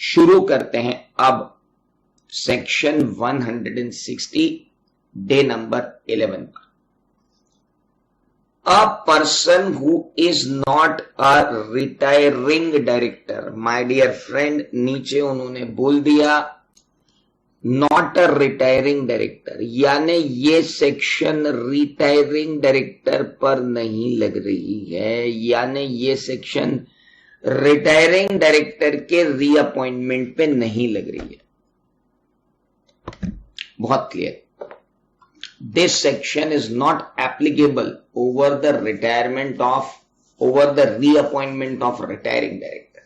शुरू करते हैं अब सेक्शन 160 डे नंबर 11 पर। A person who is not a retiring director, my dear friend, नीचे उन्होंने बोल दिया नॉट अ रिटायरिंग डायरेक्टर, यानी ये सेक्शन रिटायरिंग डायरेक्टर पर नहीं लग रही है, यानी ये सेक्शन रिटायरिंग डायरेक्टर के रीअपॉइंटमेंट पे नहीं लग रही है। बहुत clear, this section is not applicable over the reappointment of retiring director.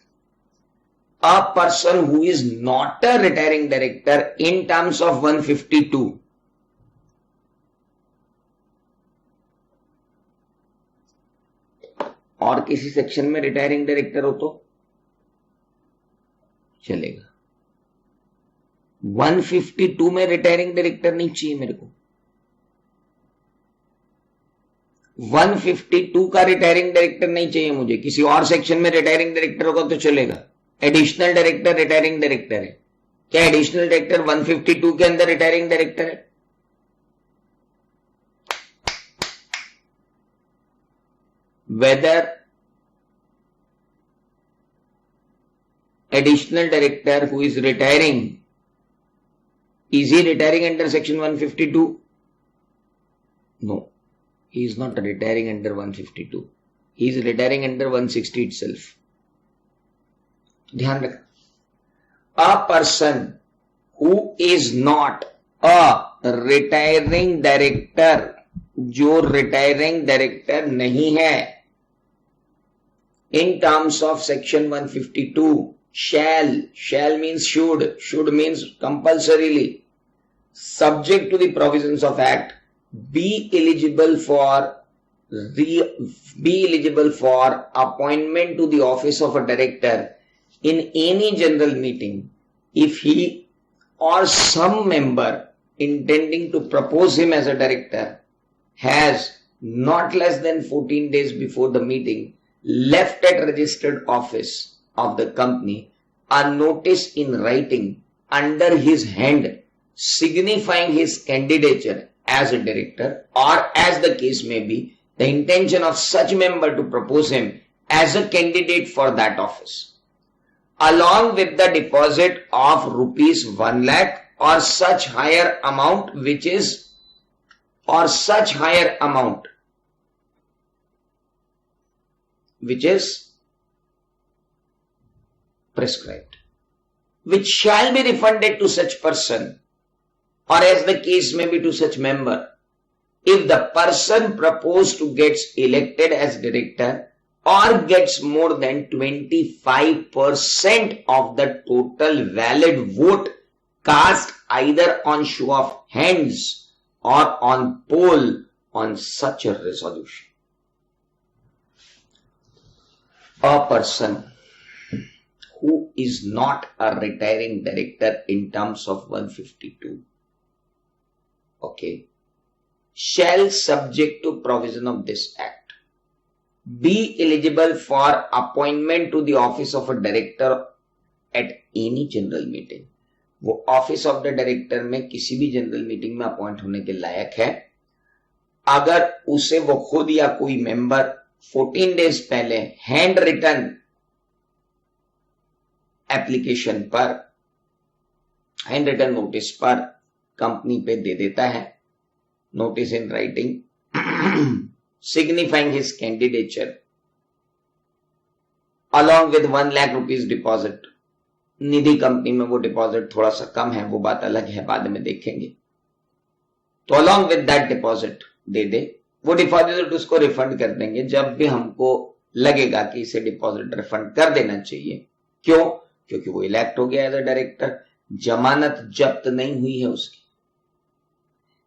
A person who is not a retiring director in terms of 152 और किसी सेक्शन में रिटायरिंग डायरेक्टर हो तो चलेगा, 152 में रिटायरिंग डायरेक्टर नहीं चाहिए मेरे को। 152 का रिटायरिंग डायरेक्टर नहीं चाहिए मुझे, किसी और सेक्शन में रिटायरिंग डायरेक्टर होगा तो चलेगा। एडिशनल डायरेक्टर रिटायरिंग डायरेक्टर है क्या? एडिशनल डायरेक्टर 152 के अंदर रिटायरिंग डायरेक्टर है? Whether additional director who is retiring, is he retiring under section 152? No, he is not retiring under 152. He is retiring under 160 itself. ध्यान रखना, a person who is not a retiring director, जो retiring director नहीं है, in terms of section 152, shall means should means compulsorily, subject to the provisions of act, be eligible for appointment to the office of a director in any general meeting if he or some member intending to propose him as a director has not less than 14 days before the meeting left at registered office of the company a notice in writing under his hand signifying his candidature as a director, or as the case may be, the intention of such member to propose him as a candidate for that office, along with the deposit of rupees 1 lakh or such higher amount which is prescribed, which shall be refunded to such person, or as the case may be to such member, if the person proposed to gets elected as director or gets more than 25% of the total valid vote cast either on show of hands or on poll on such a resolution. A person who is not a retiring director in terms of 152, okay, shall subject to provision of this act be eligible for appointment to the office of a director at any general meeting. वो office of the director में किसी भी general meeting में appoint होने के लायक है अगर उसे वो खुद या कोई मेंबर 14 डेज पहले हैंड रिटन एप्लीकेशन पर, हैंड रिटन नोटिस पर कंपनी पे दे देता है, notice in writing signifying his candidature along with 1 lakh rupees deposit. Nidhi company में वो डिपॉजिट थोड़ा सा कम है, वो बात अलग है, बाद में देखेंगे। तो अलॉन्ग विद दैट डिपॉजिट दे दे, वो डिपॉजिट उसको रिफंड कर देंगे जब भी हमको लगेगा कि इसे डिपॉजिट रिफंड कर देना चाहिए। क्यों? क्योंकि वो इलेक्ट हो गया एज अ डायरेक्टर, जमानत जब्त नहीं हुई है उसकी।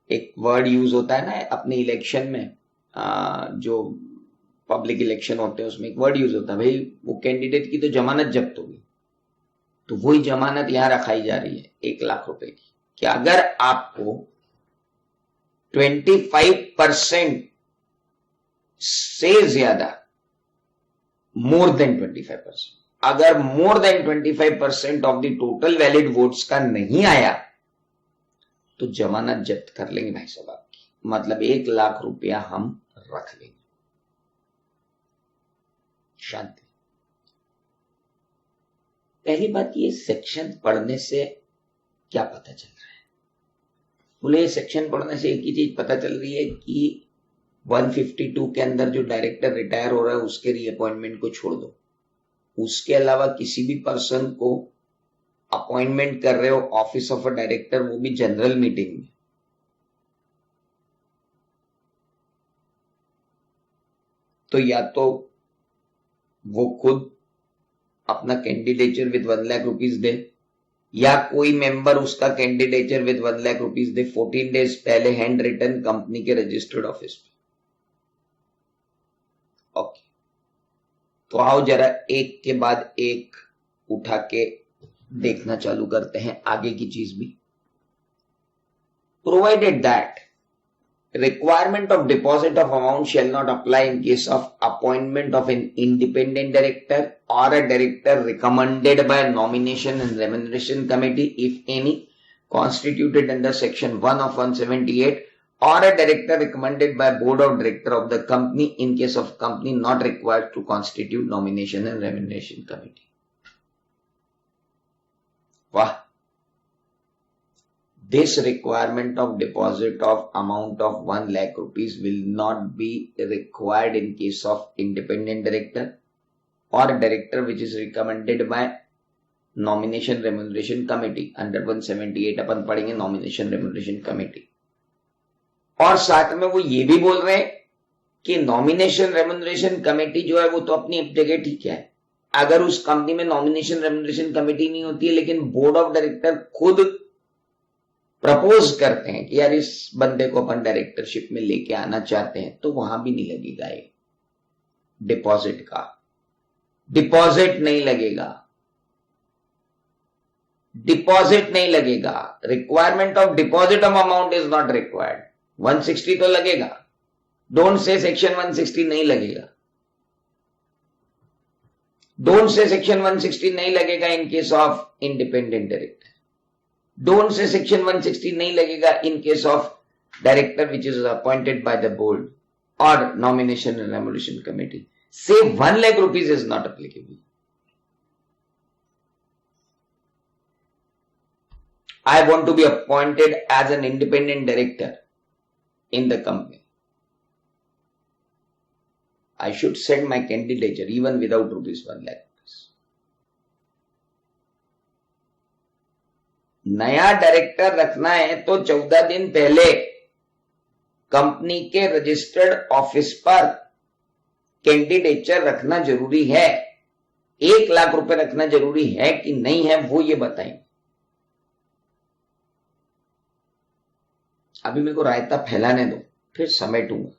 एक वर्ड यूज होता है ना अपने इलेक्शन में, जो पब्लिक इलेक्शन होते हैं उसमें एक वर्ड यूज होता है, भाई वो कैंडिडेट की तो जमानत जब्त होगी, तो वही जमानत यहां रखाई जा रही है 1 लाख रुपए की, कि अगर आपको 25% से ज्यादा, मोर देन 25%, अगर more than 25% of the total valid votes का नहीं आया तो जमानत जब्त कर लेंगे भाई साहब आपकी, मतलब 1 लाख रुपया हम रख लेंगे। शांति। पहली बात, ये सेक्शन पढ़ने से क्या पता चल रहा है? बोले सेक्शन पढ़ने से एक ही चीज पता चल रही है कि 152 के अंदर जो डायरेक्टर रिटायर हो रहा है उसके रीअपॉइंटमेंट को छोड़ दो, उसके अलावा किसी भी पर्सन को अपॉइंटमेंट कर रहे हो ऑफिस ऑफ अ डायरेक्टर, वो भी जनरल मीटिंग में, तो या तो वो खुद अपना कैंडिडेचर विद 1 लाख रुपीज दे, या कोई मेंबर उसका candidature with 1 lakh rupees they 14 days पहले हैंड रिटन कंपनी के रजिस्टर्ड ऑफिस में। ओके, तो आओ जरा एक के बाद एक उठा के देखना चालू करते हैं आगे की चीज भी। Provided that requirement of deposit of amount shall not apply in case of appointment of an independent director or a director recommended by nomination and remuneration committee, if any, constituted under section 1 of 178, or a director recommended by board of director of the company in case of company not required to constitute nomination and remuneration committee. Wow. This requirement of deposit of amount of 1 lakh rupees will not be required in case of independent director or a director which is recommended by nomination remuneration committee under 178। अपन पढ़ेंगे nomination remuneration committee। और साथ में वो ये भी बोल रहे हैं कि nomination remuneration committee जो है वो तो अपनी जगह ठीक है, अगर उस कंपनी में nomination remuneration committee नहीं होती है लेकिन बोर्ड ऑफ डायरेक्टर खुद प्रपोज करते हैं कि यार इस बंदे को अपन डायरेक्टरशिप में लेके आना चाहते हैं, तो वहां भी नहीं लगेगा ये डिपॉजिट का, डिपॉजिट नहीं लगेगा, डिपॉजिट नहीं लगेगा। Requirement of deposit of amount is not required. 160 तो लगेगा, डोंट से सेक्शन 160 नहीं लगेगा, डोंट से सेक्शन 160 नहीं लगेगा in case of independent director, don't say section 160 नहीं लगेगा in case of director which is appointed by the board और nomination and remuneration committee. से 1 lakh rupees is not applicable. I want to be appointed as an independent director in the company. I should send my candidature even without rupees 1 lakh. नया director रखना है तो 14 दिन पहले company के registered office पर candidature रखना जरूरी है। 1 लाख रुपए रखना जरूरी है कि नहीं है वो ये बताएं। अभी मेरे को रायता फैलाने दो, फिर समेटूंगा।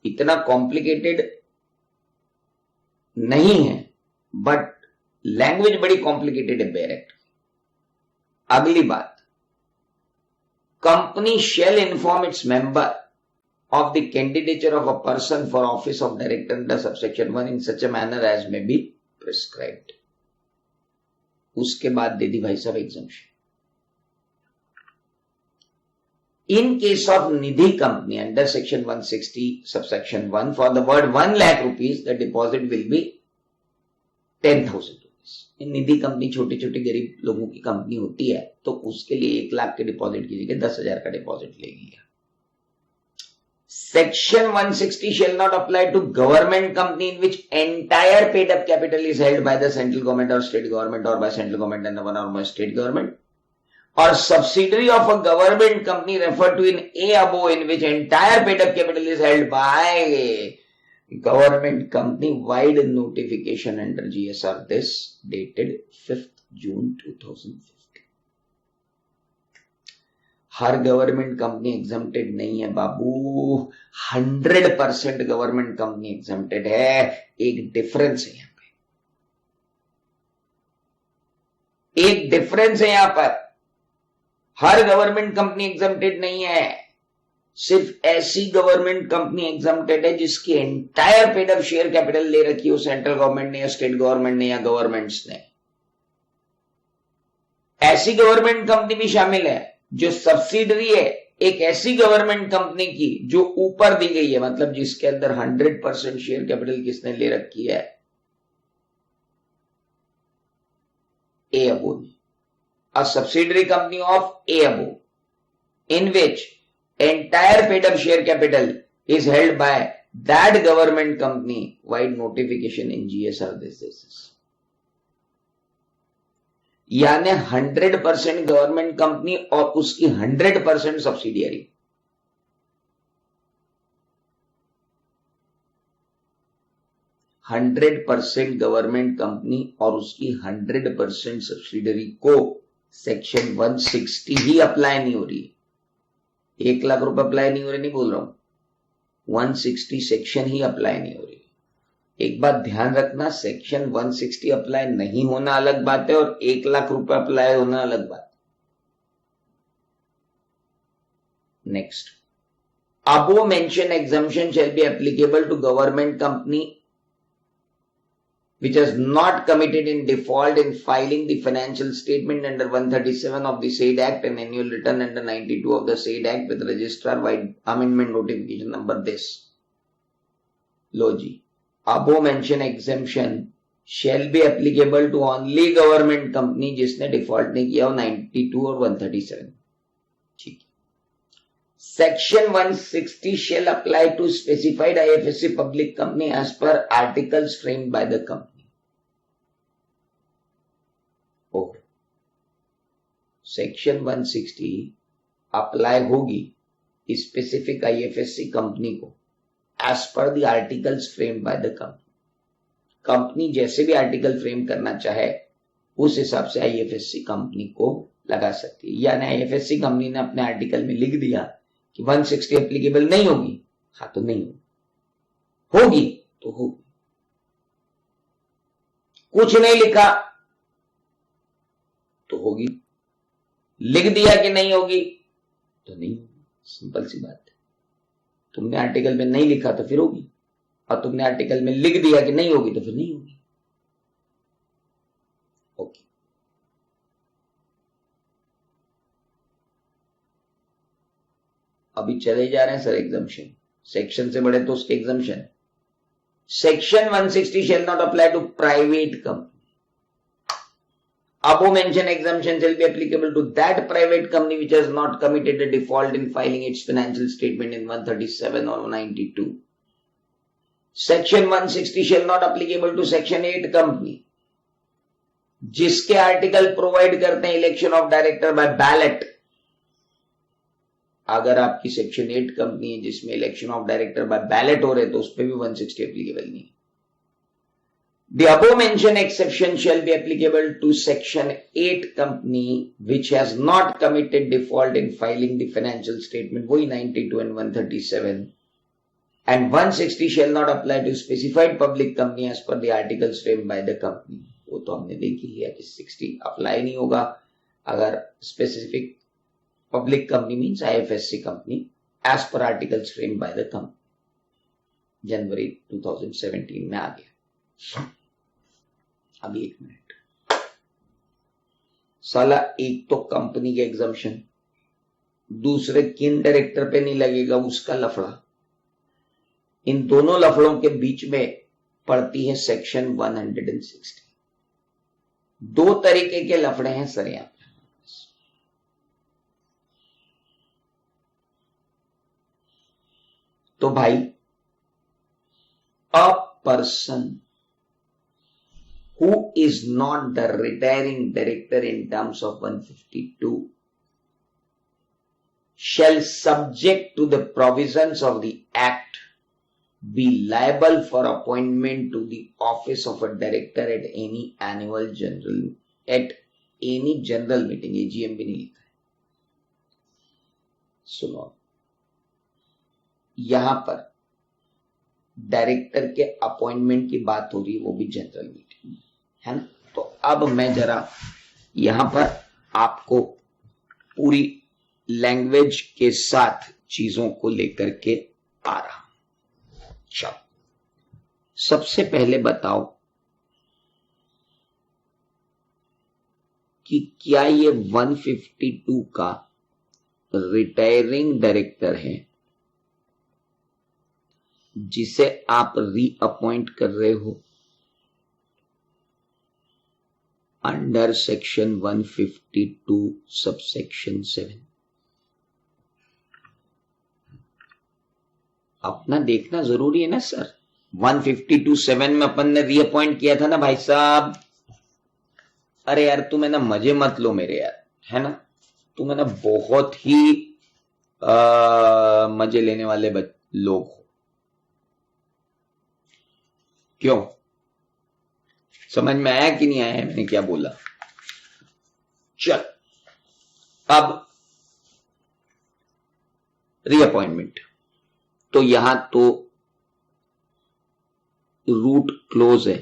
इतना कॉम्प्लिकेटेड नहीं है, बट लैंग्वेज बड़ी कॉम्प्लिकेटेड है बैरेक्ट। अगली बात, company shall inform its member of the candidature of a person for office of director under subsection 1 in such a manner as may be prescribed। उसके बाद दे दी भाई साहब exemption. In case of Nidhi company under section 160 subsection 1 for the word 1 lakh rupees the deposit will be 10,000 rupees। Nidhi company छोटी छोटी गरीब लोगों की company होती है तो उसके लिए 1 लाख के डिपॉजिट की जगह 10,000 का डिपॉजिट लेगी। Section 160 shall not apply to government company in which entire paid up capital is held by the central government or state government or by central government and one or more state government, or subsidiary of a government company referred to in A above in which entire paid up capital is held by government company। Wide notification under GSR this dated 5th June 2015। Her government company exempted नहीं है बाबू, 100% government company exempted है। एक difference है यहां पे, एक difference है यहां पर। हर गवर्नमेंट कंपनी एग्जम्प्टेड नहीं है। सिर्फ ऐसी गवर्नमेंट कंपनी एग्जम्प्टेड है जिसकी entire paid up share capital ले रखी हो सेंट्रल गवर्नमेंट ने या स्टेट गवर्नमेंट ने या गवर्नमेंट्स ने। ऐसी गवर्नमेंट कंपनी भी शामिल है जो सब्सिडरी है एक ऐसी गवर्नमेंट कंपनी की जो ऊपर दी गई है, मतलब जिसके अंदर 100% शेयर कैपिटल किसने ले रखी है, ए अबो ने। A subsidiary company of A above in which entire paid up share capital is held by that government company wide notification in GSR this is। यानी 100% गवर्नमेंट कंपनी और उसकी 100% subsidiary. Hundred percent government company और उसकी 100% subsidiary को section 160 ही apply नहीं हो रही। 1 लाख रुपए अप्लाई नहीं हो रहे, नहीं बोल रहा हूं, 160 सेक्शन ही अप्लाई नहीं हो रही। एक बात ध्यान रखना, सेक्शन 160 अप्लाई नहीं होना अलग बात है और 1 लाख रुपए अप्लाई होना अलग बात है। Next, above mention exemption shall be applicable to government company which has not committed in default in filing the financial statement under 137 of the said act and annual return under 92 of the said act with registrar by amendment notification number this। लो जी, above mention exemption shall be applicable to only government company जिसने default नहीं किया हो 92 और 137। ठीक है। Section 160 shall apply to specified IFSC public company as per articles framed by the company। Oh, Section 160 apply होगी स्पेसिफिक IFSC कंपनी को as per the articles framed by the company। Company जैसे भी आर्टिकल फ्रेम करना चाहे उस हिसाब से IFSC company को लगा सकती है। यानी IFSC कंपनी ने अपने आर्टिकल में लिख दिया कि 160 एप्लीकेबल नहीं होगी, हाँ तो नहीं होगी तो होगी। कुछ नहीं लिखा तो होगी, लिख दिया कि नहीं होगी तो नहीं होगी। सिंपल सी बात है। तुमने आर्टिकल में नहीं लिखा तो फिर होगी, और तुमने आर्टिकल में लिख दिया कि नहीं होगी तो फिर नहीं होगी। ओके, अभी चले जा रहे हैं सर एग्जम्पशन। सेक्शन से बढ़े तो उसके exemption. Section 160 shall not apply to private company। Above mentioned exemption shall be applicable to that private company which has not committed a default in filing its financial statement in 137 or 92। Section 160 shall not applicable to Section 8 company जिसके article provide करते हैं election of director by ballot. अगर आपकी section 8 company है जिसमें election of director by ballot हो रहे तो उस पर भी 160 एप्लीकेबल नहीं। The above mentioned exception shall be applicable to Section 8 company which has not committed default in filing the financial statement, वही 92 and 137, and 160 shall not apply to specified public company as per the articles framed by the company। वो तो हमने देख ही लिया कि 60 apply नहीं होगा अगर specific public company means IFSC company as per articles framed by the company. जनवरी 2017 में आ गया। अभी 1 मिनट, साला एक तो कंपनी के एग्जम्पशन, दूसरे किन डायरेक्टर पे नहीं लगेगा उसका लफड़ा। इन दोनों लफड़ों के बीच में पड़ती है सेक्शन 160। 2 तरीके के लफड़े हैं सर यहां। तो भाई, a person who is not the retiring director in terms of 152 shall, subject to the provisions of the act, be liable for appointment to the office of a director at any annual general meeting। AGM भी नहीं लिखा है। सुनो, यहां पर director के appointment की बात हो रही है, वो भी जनरल मीटिंग है ना। तो अब मैं जरा यहां पर आपको पूरी लैंग्वेज के साथ चीजों को लेकर के आ रहा हूं। चलो, सबसे पहले बताओ कि क्या ये 152 का रिटायरिंग डायरेक्टर है जिसे आप रीअपॉइंट कर रहे हो अंडर सेक्शन 152 सबसेक्शन 7? अपना देखना जरूरी है ना सर। 152(7) में अपन ने रीअपॉइंट किया था ना भाई साहब। अरे यार तुम है ना मजे मत लो मेरे यार, है ना, तुम है ना बहुत ही मजे लेने वाले लोग हो। क्यों, समझ में आया कि नहीं आया मैंने क्या बोला? चल, अब रीअपॉइंटमेंट तो यहां तो रूट क्लोज है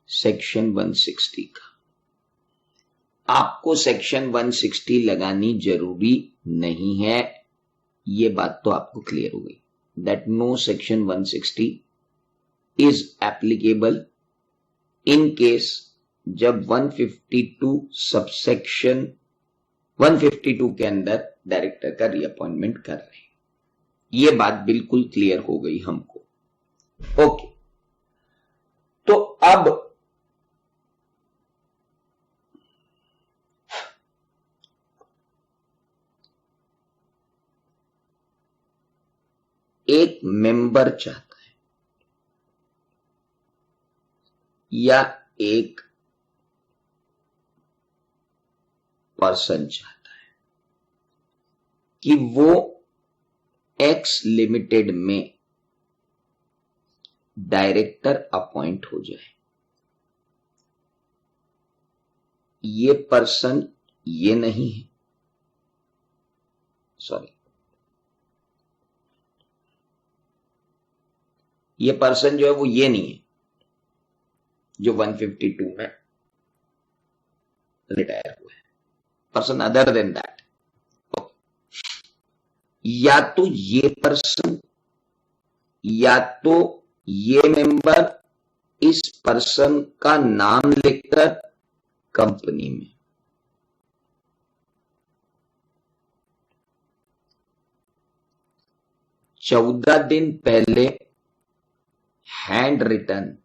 सेक्शन 160 का। आपको सेक्शन 160 लगानी जरूरी नहीं है, ये बात तो आपको क्लियर हो गई। That no section 160 is applicable in case जब 152 सबसेक्शन 152 के अंदर डायरेक्टर का रीअपॉइंटमेंट कर रहे हैं। ये बात बिल्कुल क्लियर हो गई हमको। ओके, तो अब एक मेंबर चाहता है या एक पर्सन चाहता है कि वो एक्स लिमिटेड में डायरेक्टर अपॉइंट हो जाए। ये पर्सन ये नहीं है, सॉरी, ये पर्सन जो है वो ये नहीं है जो 152 में रिटायर हुआ है। पर्सन अदर देन दैट, या तो ये पर्सन या तो ये मेंबर इस पर्सन का नाम लिखकर कंपनी में चौदह दिन पहले हैंड रिटन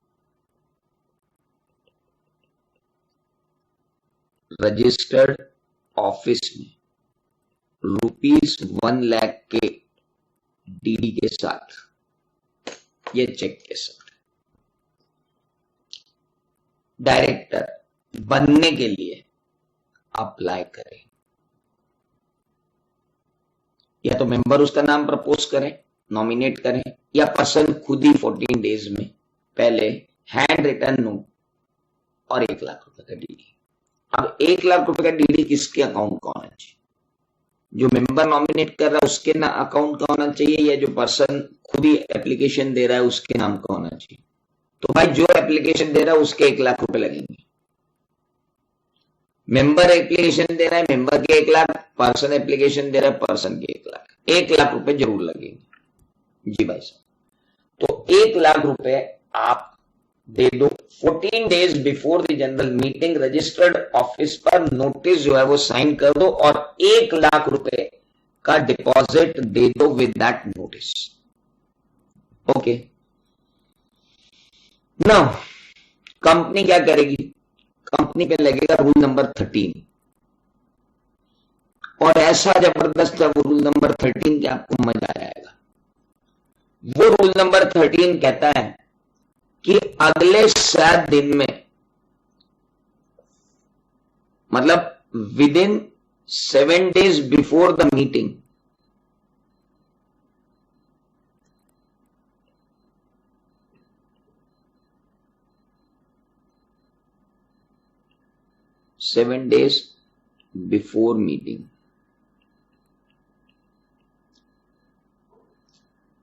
रजिस्टर्ड ऑफिस में ₹1 लाख के डीडी के साथ, ये चेक के साथ डायरेक्टर बनने के लिए अप्लाई करें। या तो मेंबर उसका नाम प्रपोज करें, नॉमिनेट करें, या पर्सन खुद ही 14 डेज में पहले हैंड रिटन नोट और 1 लाख रुपए का डीडी। अब 1 लाख रुपए का डीडी किसके अकाउंट का होना चाहिए? जो मेंबर नॉमिनेट कर रहा है उसके ना अकाउंट का होना चाहिए, या जो पर्सन खुद ही एप्लीकेशन दे रहा है उसके नाम का होना चाहिए? तो भाई जो एप्लीकेशन दे रहा है उसके 1 लाख रुपए लगेंगे। मेंबर एप्लीकेशन दे रहा है, मेंबर के 1 लाख, पर्सन एप्लीकेशन दे रहा है, पर्सन के 1 लाख, 1 लाख रुपए जरूर लगेंगे। जी भाई साहब, तो 1 लाख रुपए आप दे दो। 14 days before the general meeting registered office पर नोटिस जो है वो साइन कर दो और 1 लाख रुपए का डिपॉजिट दे दो with that notice. Okay, now company क्या करेगी? कंपनी पे लगेगा रूल नंबर 13, और ऐसा जबरदस्त है वो रूल नंबर 13 कि आपको मजा आ जाएगा। वो रूल नंबर 13 कहता है कि अगले 7 दिन में, मतलब with in 7 days before the meeting, seven days before meeting,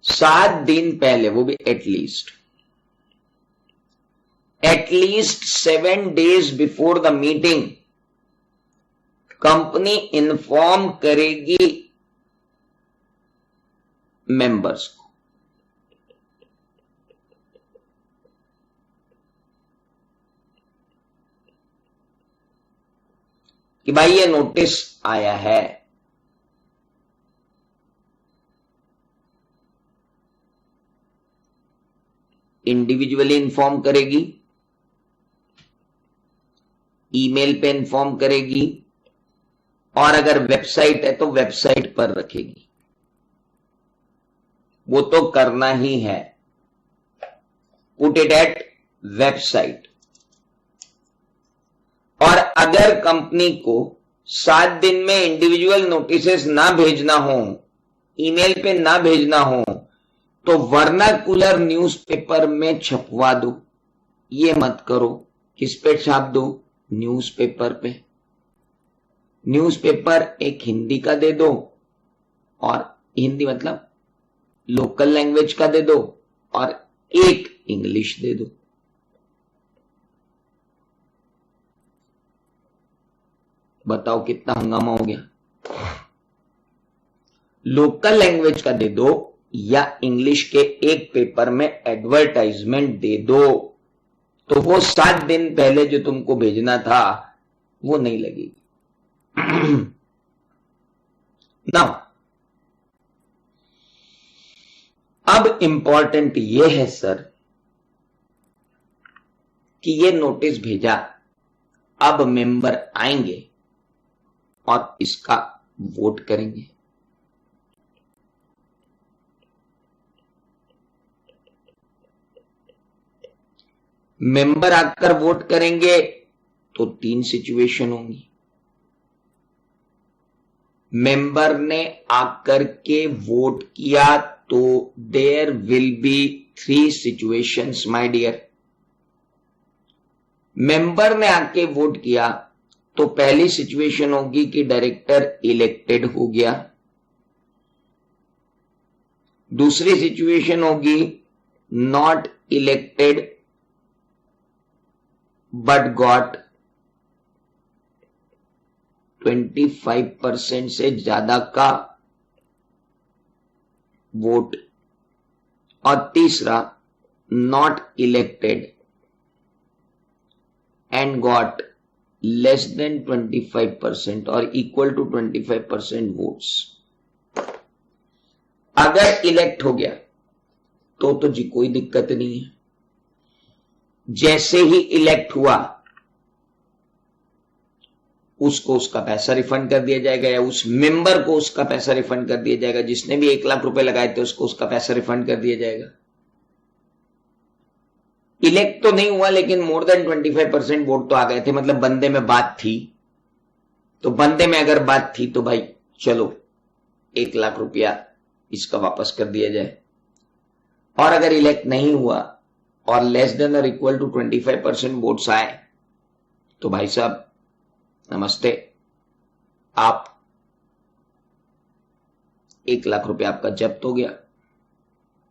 7 दिन पहले, वो भी at least 7 days before the meeting company inform करेगी मेंबर्स को। कि भाई ये नोटिस आया है, इंडिविजुअली इन्फॉर्म करेगी, ईमेल पे इन्फॉर्म करेगी, और अगर वेबसाइट है तो वेबसाइट पर रखेगी। वो तो करना ही है, पुट इट एट वेबसाइट। और अगर कंपनी को 7 दिन में इंडिविजुअल नोटिसेस ना भेजना हो, ईमेल पे ना भेजना हो, तो वर्नाकुलर न्यूज़पेपर में छपवा दो। ये मत करो, किस पे छाप दो? न्यूज़पेपर पे। न्यूज़पेपर एक हिंदी का दे दो, और हिंदी मतलब लोकल लैंग्वेज का दे दो, और एक इंग्लिश दे दो। बताओ कितना हंगामा हो गया। लोकल लैंग्वेज का दे दो या इंग्लिश के एक पेपर में एडवर्टाइजमेंट दे दो, तो वो 7 दिन पहले जो तुमको भेजना था वो नहीं लगेगी। नाउ अब इंपॉर्टेंट ये है सर कि ये नोटिस भेजा, अब मेंबर आएंगे और इसका वोट करेंगे। मेंबर आकर वोट करेंगे तो 3 सिचुएशन होंगी। मेंबर ने आकर के वोट किया तो there will be 3 situations my dear. Member ने आके वोट किया तो पहली सिचुएशन होगी कि डायरेक्टर इलेक्टेड हो गया। दूसरी सिचुएशन होगी नॉट इलेक्टेड बट गॉट 25% से ज्यादा का वोट। और तीसरा not elected and got less than 25% और इक्वल टू 25% वोट्स। अगर इलेक्ट हो गया तो जी कोई दिक्कत नहीं है। जैसे ही इलेक्ट हुआ उसको उसका पैसा रिफंड कर दिया जाएगा, या उस मेंबर को उसका पैसा रिफंड कर दिया जाएगा। जिसने भी 1 लाख रुपए लगाए थे उसको उसका पैसा रिफंड कर दिया जाएगा। इलेक्ट तो नहीं हुआ लेकिन मोर देन 25% वोट तो आ गए थे, मतलब बंदे में बात थी। तो बंदे में अगर बात थी तो भाई चलो 1 लाख रुपया इसका वापस कर दिया जाए। और अगर इलेक्ट नहीं हुआ और लेस देन और इक्वल टू 25% वोट्स आए तो भाई साहब नमस्ते, आप 1 लाख रुपया आपका जब्त हो गया,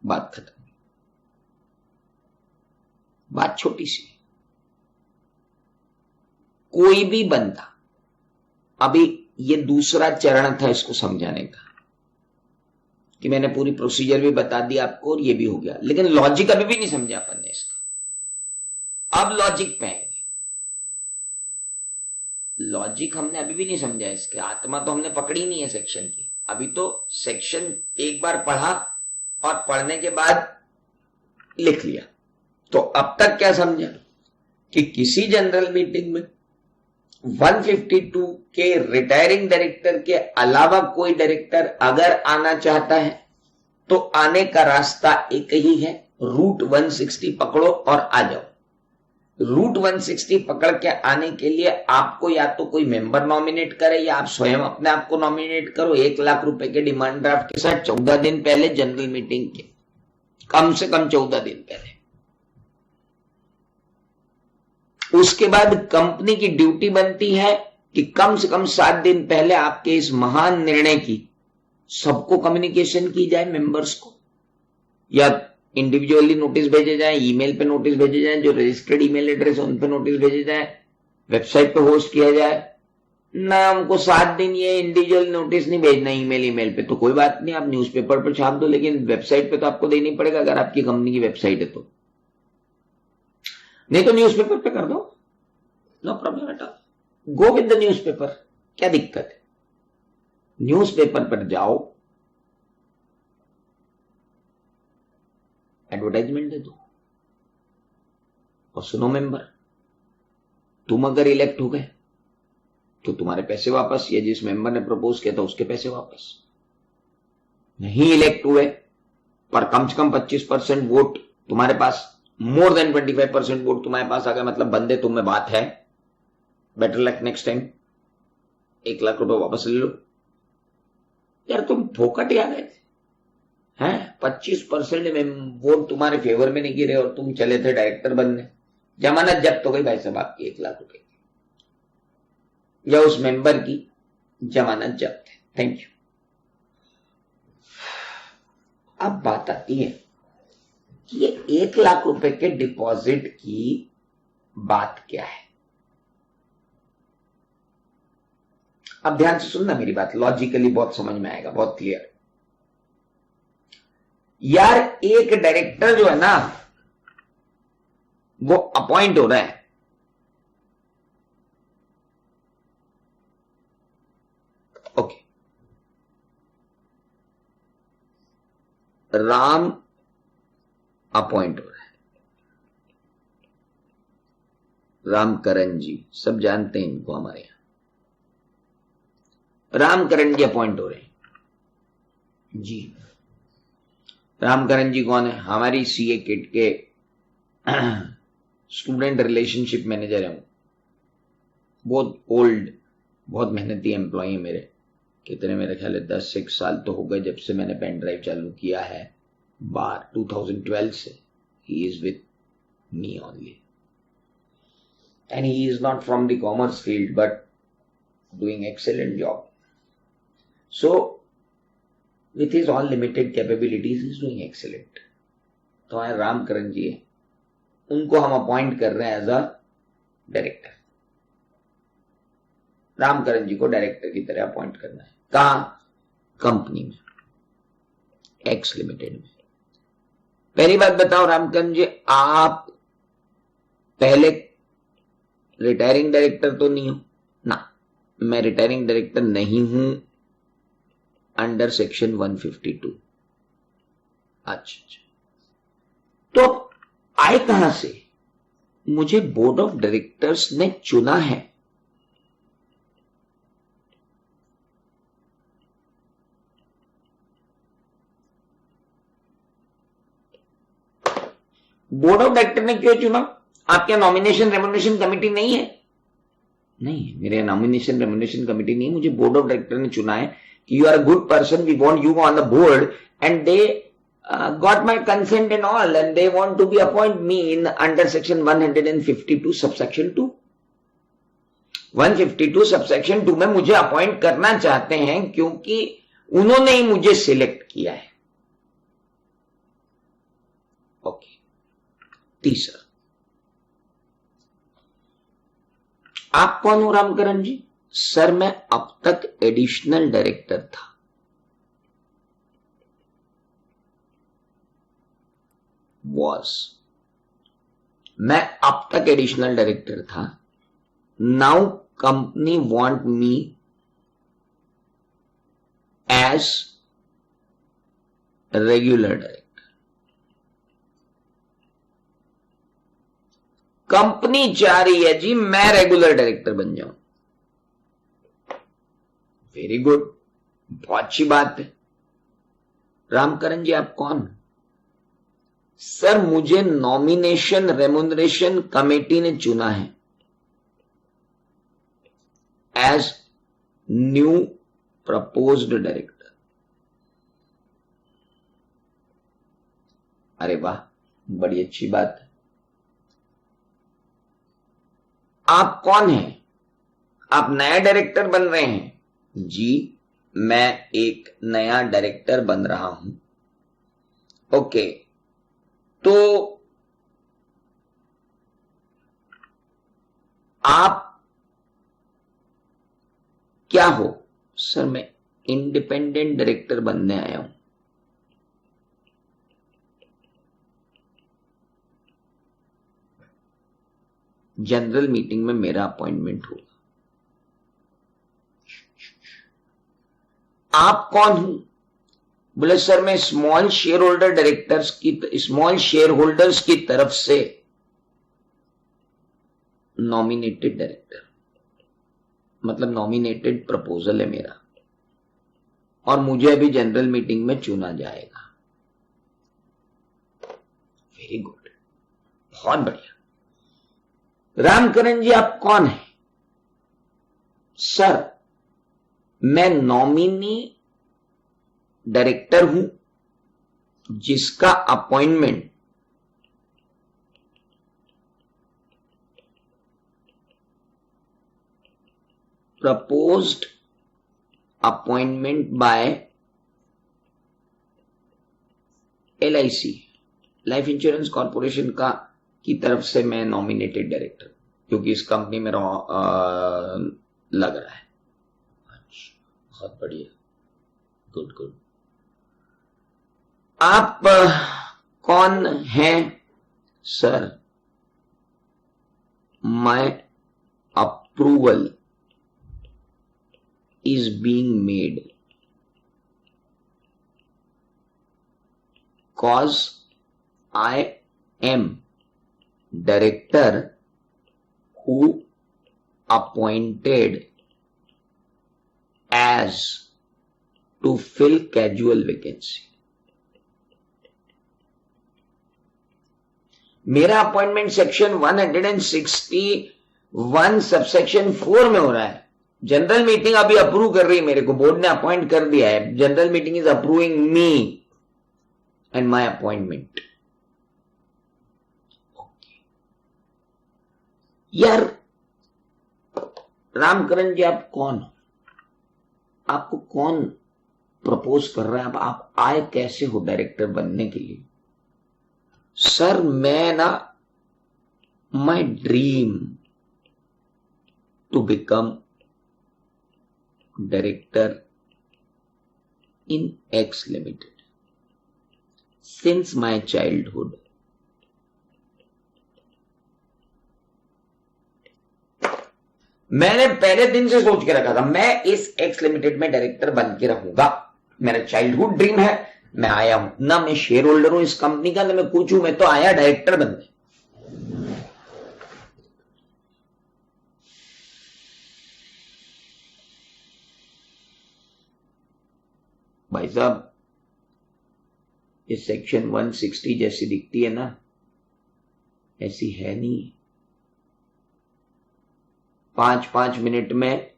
बात खत्म। बात छोटी सी। कोई भी बंदा, अभी ये दूसरा चरण था इसको समझाने का, कि मैंने पूरी प्रोसीजर भी बता दी आपको और ये भी हो गया, लेकिन लॉजिक अभी भी नहीं समझा अपन ने इसका। अब लॉजिक पे आएंगे। लॉजिक हमने अभी भी नहीं समझा इसके, आत्मा तो हमने पकड़ी नहीं है सेक्शन की। अभी तो सेक्शन एक बार पढ़ा और पढ़ने के बाद लिख लिया। तो अब तक क्या समझा कि किसी जनरल मीटिंग में 152 के रिटायरिंग डायरेक्टर के अलावा कोई डायरेक्टर अगर आना चाहता है तो आने का रास्ता एक ही है, रूट 160 पकड़ो और आ जाओ। रूट 160 पकड़ के आने के लिए आपको या तो कोई मेंबर नॉमिनेट करे या आप स्वयं अपने आप को नॉमिनेट करो 1 लाख रुपए के डिमांड ड्राफ्ट के साथ 14 दिन पहले जनरल मीटिंग के, कम से कम 14 दिन पहले। उसके बाद कंपनी की ड्यूटी बनती है कि कम से कम 7 दिन पहले आपके इस महान निर्णय की सबको कम्युनिकेशन की जाए, मेंबर्स को, या इंडिविजुअली नोटिस भेजे जाए, ईमेल पे नोटिस भेजे जाए, जो रजिस्टर्ड ईमेल एड्रेस है उन पे नोटिस भेजे जाए, वेबसाइट पे होस्ट किया जाए, ना हमको 7 दिन ये इंडिविजुअल नोटिस नहीं भेजना ईमेल पे, तो कोई बात नहीं, आप न्यूज़पेपर पर छाप दो, लेकिन वेबसाइट पे तो आपको देनी पड़ेगा अगर आपकी कंपनी की वेबसाइट है तो। नहीं तो न्यूज़पेपर पे कर दो, no problem at all, go with the newspaper, क्या दिक्कत है। न्यूज़पेपर पर जाओ, एडवर्टाइजमेंट दे दो और सुनो मेंबर, तुम अगर इलेक्ट हो गए तो तुम्हारे पैसे वापस, या जिस मेंबर ने प्रपोज किया था उसके पैसे वापस। नहीं इलेक्ट हुए पर कम से कम 25% वोट तुम्हारे पास, मोर देन 25% वोट तुम्हारे पास आ गए, मतलब बंदे तुम में बात है, better luck next time, 1 lakh रुपए वापस ले लो। यार तुम फोकट ही आ गए थे हैं, 25% वोट तुम्हारे फेवर में नहीं गिरे और तुम चले थे डायरेक्टर बनने, जमानत जब्त हो गई भाई साहब आपकी 1 लाख रुपए या उस मेंबर की जमानत जब्त है। Thank you. अब बात आती है कि ये 1 लाख रुपए के डिपॉजिट की बात क्या है। अब ध्यान से सुनना मेरी बात, लॉजिकली बहुत समझ में आएगा, बहुत क्लियर। यार एक डायरेक्टर जो है ना वो अपॉइंट हो रहा है, ओके, राम अपॉइंट हो रहा है, रामकरण जी, सब जानते हैं इनको हमारे यहां, रामकरण जी अपॉइंट हो रहे हैं जी। रामकरण जी कौन है? हमारी सीए किट के स्टूडेंट रिलेशनशिप मैनेजर है, बहुत ओल्ड, बहुत मेहनती एम्प्लॉय है मेरे। कितने, मेरे ख्याल है 10 साल तो हो गए जब से मैंने पेन ड्राइव चालू किया है, बार 2012 से he is with me only, and he is not from the commerce field but doing excellent job. So with his all limited capabilities he is doing excellent। तो हमारे रामकरण जी है, उनको हम अपॉइंट कर रहे हैं as a director. Ramkaran ji को director की तरह अपॉइंट करना है, कहां? कंपनी में, एक्स लिमिटेड में। पहली बात बताओ रामकरण जी, आप पहले रिटायरिंग डायरेक्टर तो नहीं हो ना? मैं रिटायरिंग डायरेक्टर नहीं हूं अंडर सेक्शन 152। अच्छा, तो आए कहां से? मुझे बोर्ड ऑफ डायरेक्टर्स ने चुना है। बोर्ड ऑफ डायरेक्टर ने क्यों चुना? आपके नॉमिनेशन रेम्युनरेशन कमेटी नहीं है? नहीं, मेरे नॉमिनेशन रेम्युनरेशन कमेटी नहीं है, मुझे बोर्ड ऑफ डायरेक्टर ने चुना है कि you are a good person, we want you on the board, and they got my consent and all, and they want to be appoint me in under section 152 subsection 2। 152 subsection 2 में मुझे appoint करना चाहते हैं क्योंकि उन्होंने ही मुझे select किया है। ओके, तीसरा, आप कौन हो रामकरण जी? सर मैं अब तक एडिशनल डायरेक्टर था। मैं अब तक एडिशनल डायरेक्टर था। Now company want me as regular director. Company चाह रही है जी मैं रेगुलर डायरेक्टर बन जाऊं। वेरी गुड, बहुत अच्छी बात है। रामकरण जी आप कौन? सर मुझे नॉमिनेशन रेम्युनरेशन कमेटी ने चुना है एज न्यू प्रपोज्ड डायरेक्टर। अरे वाह, बड़ी अच्छी बात है। आप कौन हैं? आप नया डायरेक्टर बन रहे हैं? जी मैं एक नया डायरेक्टर बन रहा हूं। ओके, तो आप क्या हो? सर मैं इंडिपेंडेंट डायरेक्टर बनने आया हूं। जनरल मीटिंग में मेरा अपॉइंटमेंट होगा। आप कौन हो? बोले सर मैं स्मॉल शेयर होल्डर्स की तरफ से नॉमिनेटेड डायरेक्टर, मतलब नॉमिनेटेड प्रपोजल है मेरा, और मुझे अभी जनरल मीटिंग में चुना जाएगा। वेरी गुड, बहुत बढ़िया। रामकरण जी आप कौन है? सर मैं नॉमिनी डायरेक्टर हूं जिसका appointment proposed appointment bye LIC, life insurance corporation का की तरफ से मैं नॉमिनेटेड डायरेक्टर, क्योंकि इस कंपनी में लग रहा है। बहुत बढ़िया, गुड गुड। आप कौन हैं? Sir my approval is being made cause I am director who appointed as to fill casual vacancy। मेरा अपॉइंटमेंट सेक्शन 161 सबसेक्शन 4 में हो रहा है। जनरल मीटिंग अभी अप्रूव कर रही है मेरे को, बोर्ड ने अपॉइंट कर दिया है। General meeting is approving me and my appointment. यार रामकरण जी आप कौन हो? आपको कौन प्रपोज कर रहा है? आप आए कैसे हो डायरेक्टर बनने के लिए? सर मैं ना, my dream to become director in X Limited since my childhood। मैंने पहले दिन से सोच के रखा था मैं इस X Limited में डायरेक्टर बन के रहूंगा। मेरा चाइल्डहुड ड्रीम है। मैं आया हूं ना, मैं शेयर होल्डर हूं इस कंपनी का, ना मैं कुछ हूं, मैं तो आया डायरेक्टर बनने। भाई साहब ये सेक्शन 160 जैसी दिखती है ना, ऐसी है नहीं। 5-5 मिनट में,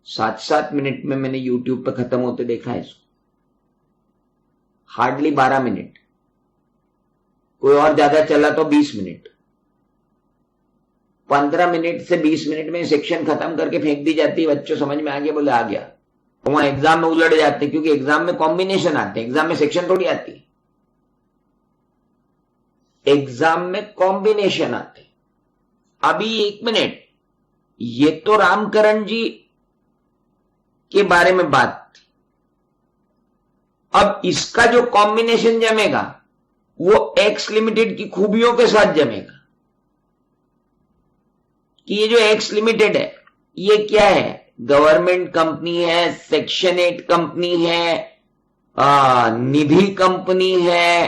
7-7 मिनट में मैंने यूट्यूब पे खत्म होते देखा है इसको। हार्डली 12 मिनट, कोई और ज्यादा चला तो 20 मिनट। 15 मिनट से 20 मिनट में सेक्शन खत्म करके फेंक दी जाती है। बच्चों समझ में आ गया, बोले आ गया। वहां एग्जाम में उलट जाते, क्योंकि एग्जाम में कॉम्बिनेशन आते हैं, एग्जाम में सेक्शन थोड़ी आती है। एग्जाम में कॉम्बिनेशन आते। अभी 1 मिनट, ये तो रामकरण जी के बारे में बात थी। अब इसका जो कॉम्बिनेशन जमेगा वो एक्स लिमिटेड की खूबियों के साथ जमेगा। कि ये जो एक्स लिमिटेड है ये क्या है? गवर्नमेंट कंपनी है, सेक्शन 8 कंपनी है, निधि कंपनी है,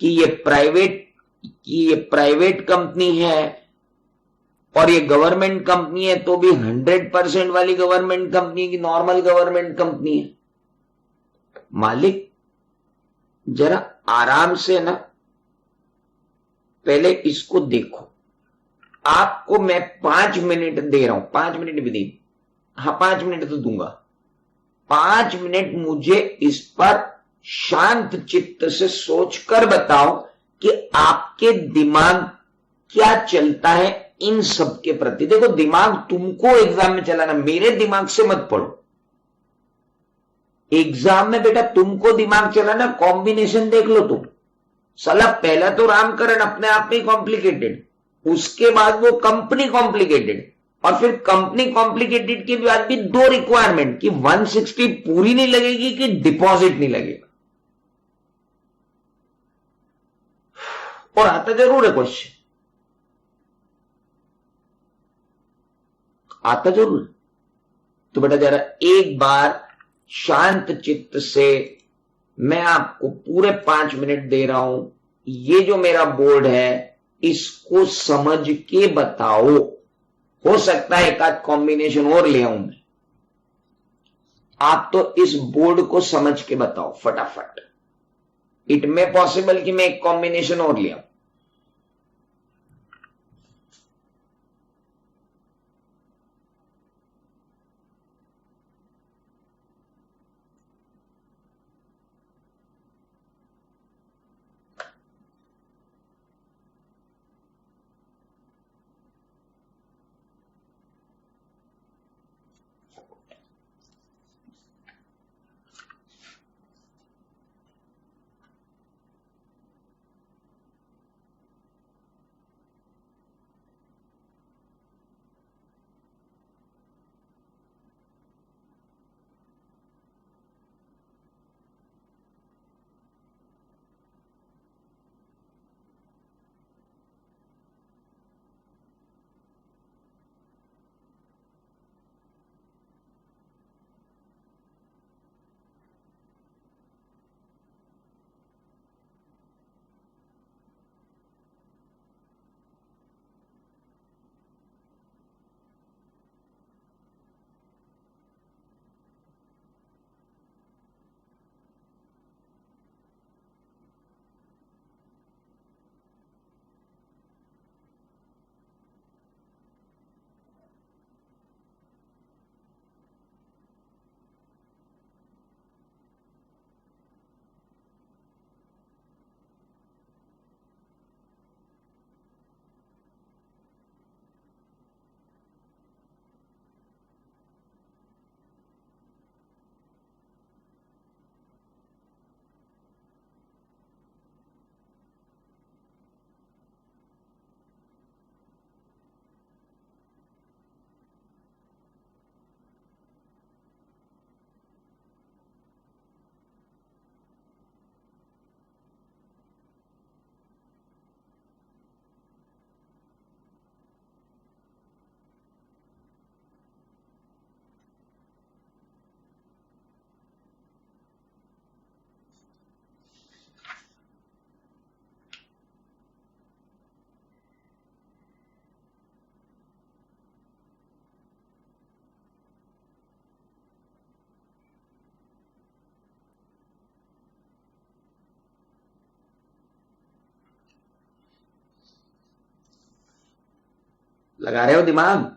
कि ये प्राइवेट कंपनी है, और ये गवर्नमेंट कंपनी है तो भी 100% वाली गवर्नमेंट कंपनी की नॉर्मल गवर्नमेंट कंपनी है। मालिक जरा आराम से ना पहले इसको देखो। आपको मैं 5 मिनट दे रहा हूं, 5 मिनट भी दे, हाँ 5 मिनट तो दूंगा। 5 मिनट मुझे इस पर शांत चित्त से सोचकर बताओ कि आपके दिमाग क्या चलता है इन सब के प्रति। देखो दिमाग तुमको एग्जाम में चलाना, मेरे दिमाग से मत पढ़ो। एग्जाम में बेटा तुमको दिमाग चलाना, कॉम्बिनेशन देख लो तुम। साला पहला तो रामकरण अपने आप में कॉम्प्लिकेटेड, उसके बाद वो कंपनी कॉम्प्लिकेटेड, और फिर कंपनी कॉम्प्लिकेटेड के बाद भी दो रिक्वायरमेंट कि 160 पूरी नहीं लगेगी कि डिपॉजिट नहीं लगेगा। और आता जरूर है क्वेश्चन, आता जरूर है। तो बेटा जरा एक बार शांत चित्त से मैं आपको पूरे 5 मिनट दे रहा हूं, ये जो मेरा बोर्ड है इसको समझ के बताओ। हो सकता है एक आध कॉम्बिनेशन और ले आऊं मैं, आप तो इस बोर्ड को समझ के बताओ फटाफट। इट मे पॉसिबल कि मैं एक कॉम्बिनेशन और ले आऊं। लगा रहे हो दिमाग?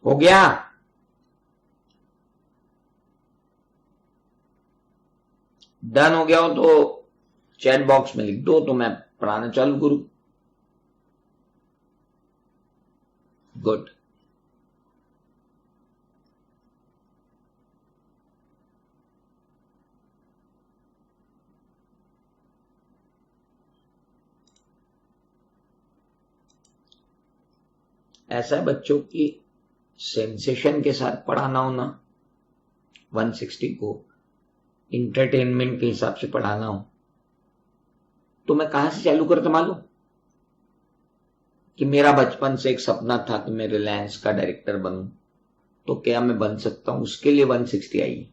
हो गया? डन हो गया हो तो चैट बॉक्स में लिख दो तो मैं पढ़ाना चालू करूं। गुड। ऐसा बच्चों की सेंसेशन के साथ पढ़ाना हो ना, 160 को इंटरटेनमेंट के हिसाब से पढ़ाना हो, तो मैं कहां से चालू करता मालूम? कि मेरा बचपन से एक सपना था कि मैं रिलायंस का डायरेक्टर बनूं, तो क्या मैं बन सकता हूं? उसके लिए 160 आई।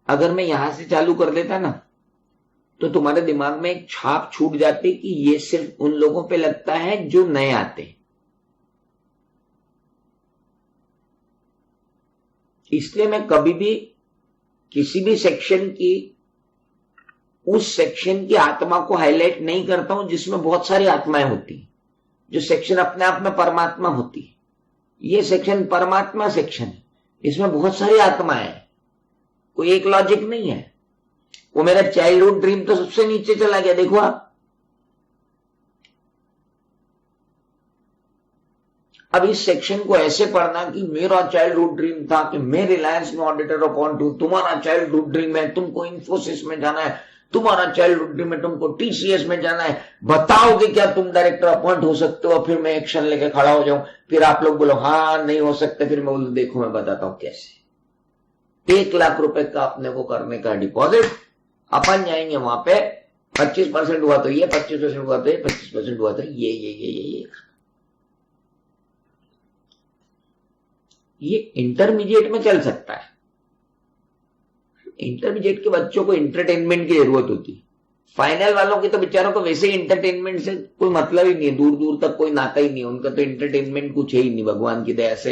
अगर मैं यहां से चालू कर देता ना, तो तुम्हारे दिमाग में एक छाप छूट जाती कि ये सिर्फ उन लोगों पे लगता है जो नए आते। इसलिए मैं कभी भी किसी भी सेक्शन की, उस सेक्शन की आत्मा को हाईलाइट नहीं करता हूं जिसमें बहुत सारी आत्माएं होती, जो सेक्शन अपने आप में परमात्मा होती है। ये सेक्शन परमात्मा सेक्शन है, इसमें बहुत सारी आत्माएं हैं, कोई एक लॉजिक नहीं है। वो मेरा चाइल्डहुड ड्रीम तो सबसे नीचे चला गया, देखो आप। अब इस सेक्शन को ऐसे पढ़ना कि मेरा चाइल्डहुड ड्रीम था कि मैं रिलायंस में ऑडिटर अकाउंट हूं, तुम्हारा चाइल्डहुड ड्रीम है तुमको इन्फोसिस में जाना है, तुम्हारा चाइल्डहुड ड्रीम है तुमको टीसीएस में जाना है, बताओगे क्या तुम डायरेक्टर अपॉइंट हो सकते हो? फिर मैं एक्शन लेके खड़ा हो जाऊं, फिर आप लोग बोलो हाँ नहीं हो सकते, फिर मैं बोलूं देखो मैं बताता हूं कैसे। 1 लाख रुपए का अपने को करने का डिपॉजिट, अपन जाएंगे वहां पे, 25% हुआ तो ये, 25% हुआ तो ये, 25% हुआ तो ये इंटरमीडिएट में चल सकता है। इंटरमीडिएट के बच्चों को इंटरटेनमेंट की जरूरत होती है, फाइनल वालों की तो बेचारों को वैसे ही इंटरटेनमेंट से कोई मतलब ही नहीं है, दूर दूर तक कोई नाता ही नहीं है उनका, तो इंटरटेनमेंट कुछ है ही नहीं, भगवान की दया से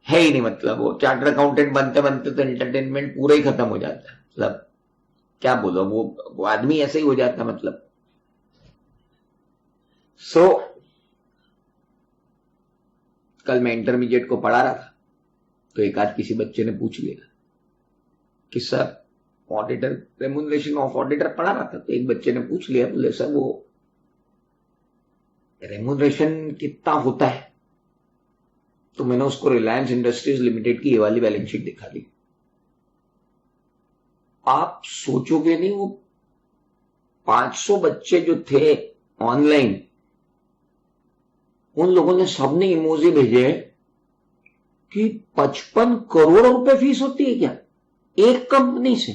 है ही नहीं। मतलब वो चार्टर्ड अकाउंटेंट बनते बनते तो इंटरटेनमेंट पूरा ही खत्म हो जाता है। मतलब क्या बोलो, वो आदमी ऐसे ही हो जाता है। मतलब कल मैं इंटरमीडिएट को पढ़ा रहा था, तो एक आध किसी बच्चे ने पूछ लिया कि sir auditor, remuneration of auditor पढ़ा रहा था, तो एक बच्चे ने पूछ लिया, बोले सर वो रेम्यूनरेशन कितना होता है? तो मैंने उसको रिलायंस इंडस्ट्रीज लिमिटेड की ये वाली बैलेंस शीट दिखा दी। आप सोचोगे नहीं, वो 500 बच्चे जो थे ऑनलाइन, उन लोगों ने सबने इमोजी भेजे कि 55 करोड़ रुपए फीस होती है क्या एक कंपनी से?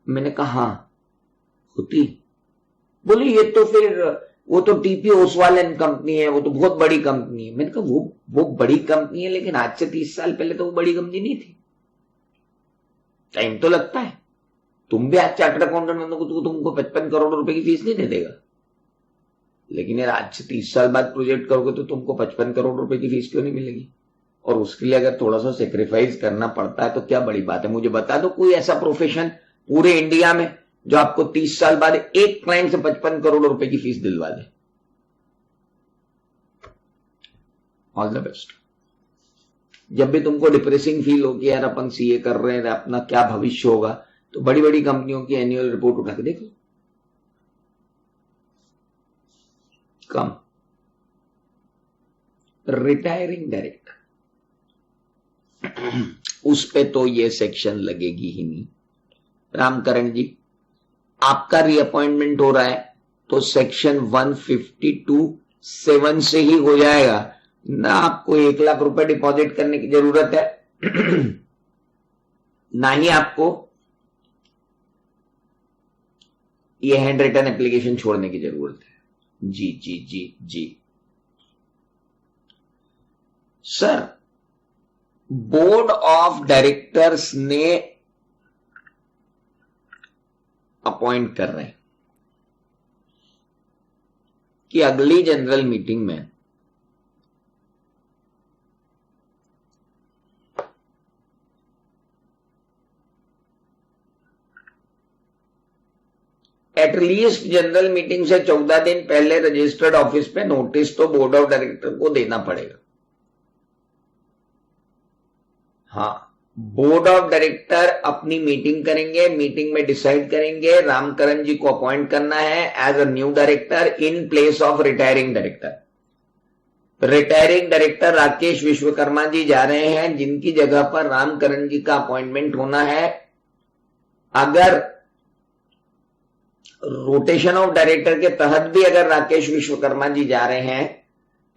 मैंने कहा हाँ होती। बोले ये तो फिर वो तो टीपी ओसवाल कंपनी है, वो तो बहुत बड़ी कंपनी है। मैंने कहा वो बड़ी कंपनी है, लेकिन आज से 30 साल पहले तो वो बड़ी कंपनी नहीं थी। टाइम तो लगता है। तुम भी आज चार्टर्ड अकाउंटेंट बनो तो तुमको 55 करोड़ रुपए की फीस नहीं दे देगा, लेकिन यार आज से 30 साल बाद प्रोजेक्ट करोगे तो तुमको 55 करोड़ रुपए की फीस क्यों नहीं मिलेगी? और उसके लिए अगर थोड़ा सा सेक्रीफाइस करना पड़ता है तो क्या बड़ी बात है। मुझे बता दो कोई ऐसा प्रोफेशन पूरे इंडिया में जो आपको 30 साल बाद एक क्लाइंट से 55 करोड़ रुपए की फीस दिलवा दे। All the best. जब भी तुमको डिप्रेसिंग फील हो कि यार अपन सीए कर रहे हैं, अपना क्या भविष्य होगा, तो बड़ी बड़ी कंपनियों की एनुअल रिपोर्ट उठा के देखो। कम रिटायरिंग डायरेक्टर, उस पे तो ये सेक्शन लगेगी ही नहीं। रामकरण जी, आपका रीअपॉइंटमेंट हो रहा है तो सेक्शन 152(7) से ही हो जाएगा ना। आपको 1 लाख रुपए डिपॉजिट करने की जरूरत है ना ही आपको ये हैंड रिटन एप्लीकेशन छोड़ने की जरूरत है। जी जी जी जी सर, बोर्ड ऑफ डायरेक्टर्स ने अपॉइंट कर रहे हैं कि अगली जनरल मीटिंग में एटलीस्ट जनरल मीटिंग से 14 दिन पहले रजिस्टर्ड ऑफिस पे नोटिस तो बोर्ड ऑफ डायरेक्टर को देना पड़ेगा। हाँ, बोर्ड ऑफ डायरेक्टर अपनी मीटिंग करेंगे, मीटिंग में डिसाइड करेंगे रामकरण जी को अपॉइंट करना है as a new director in place of retiring director. Retiring director Rakesh Vishwakarma ji जा रहे हैं, जिनकी जगह पर रामकरण जी का अपॉइंटमेंट होना है। अगर रोटेशन ऑफ डायरेक्टर के तहत भी अगर राकेश विश्वकर्मा जी जा रहे हैं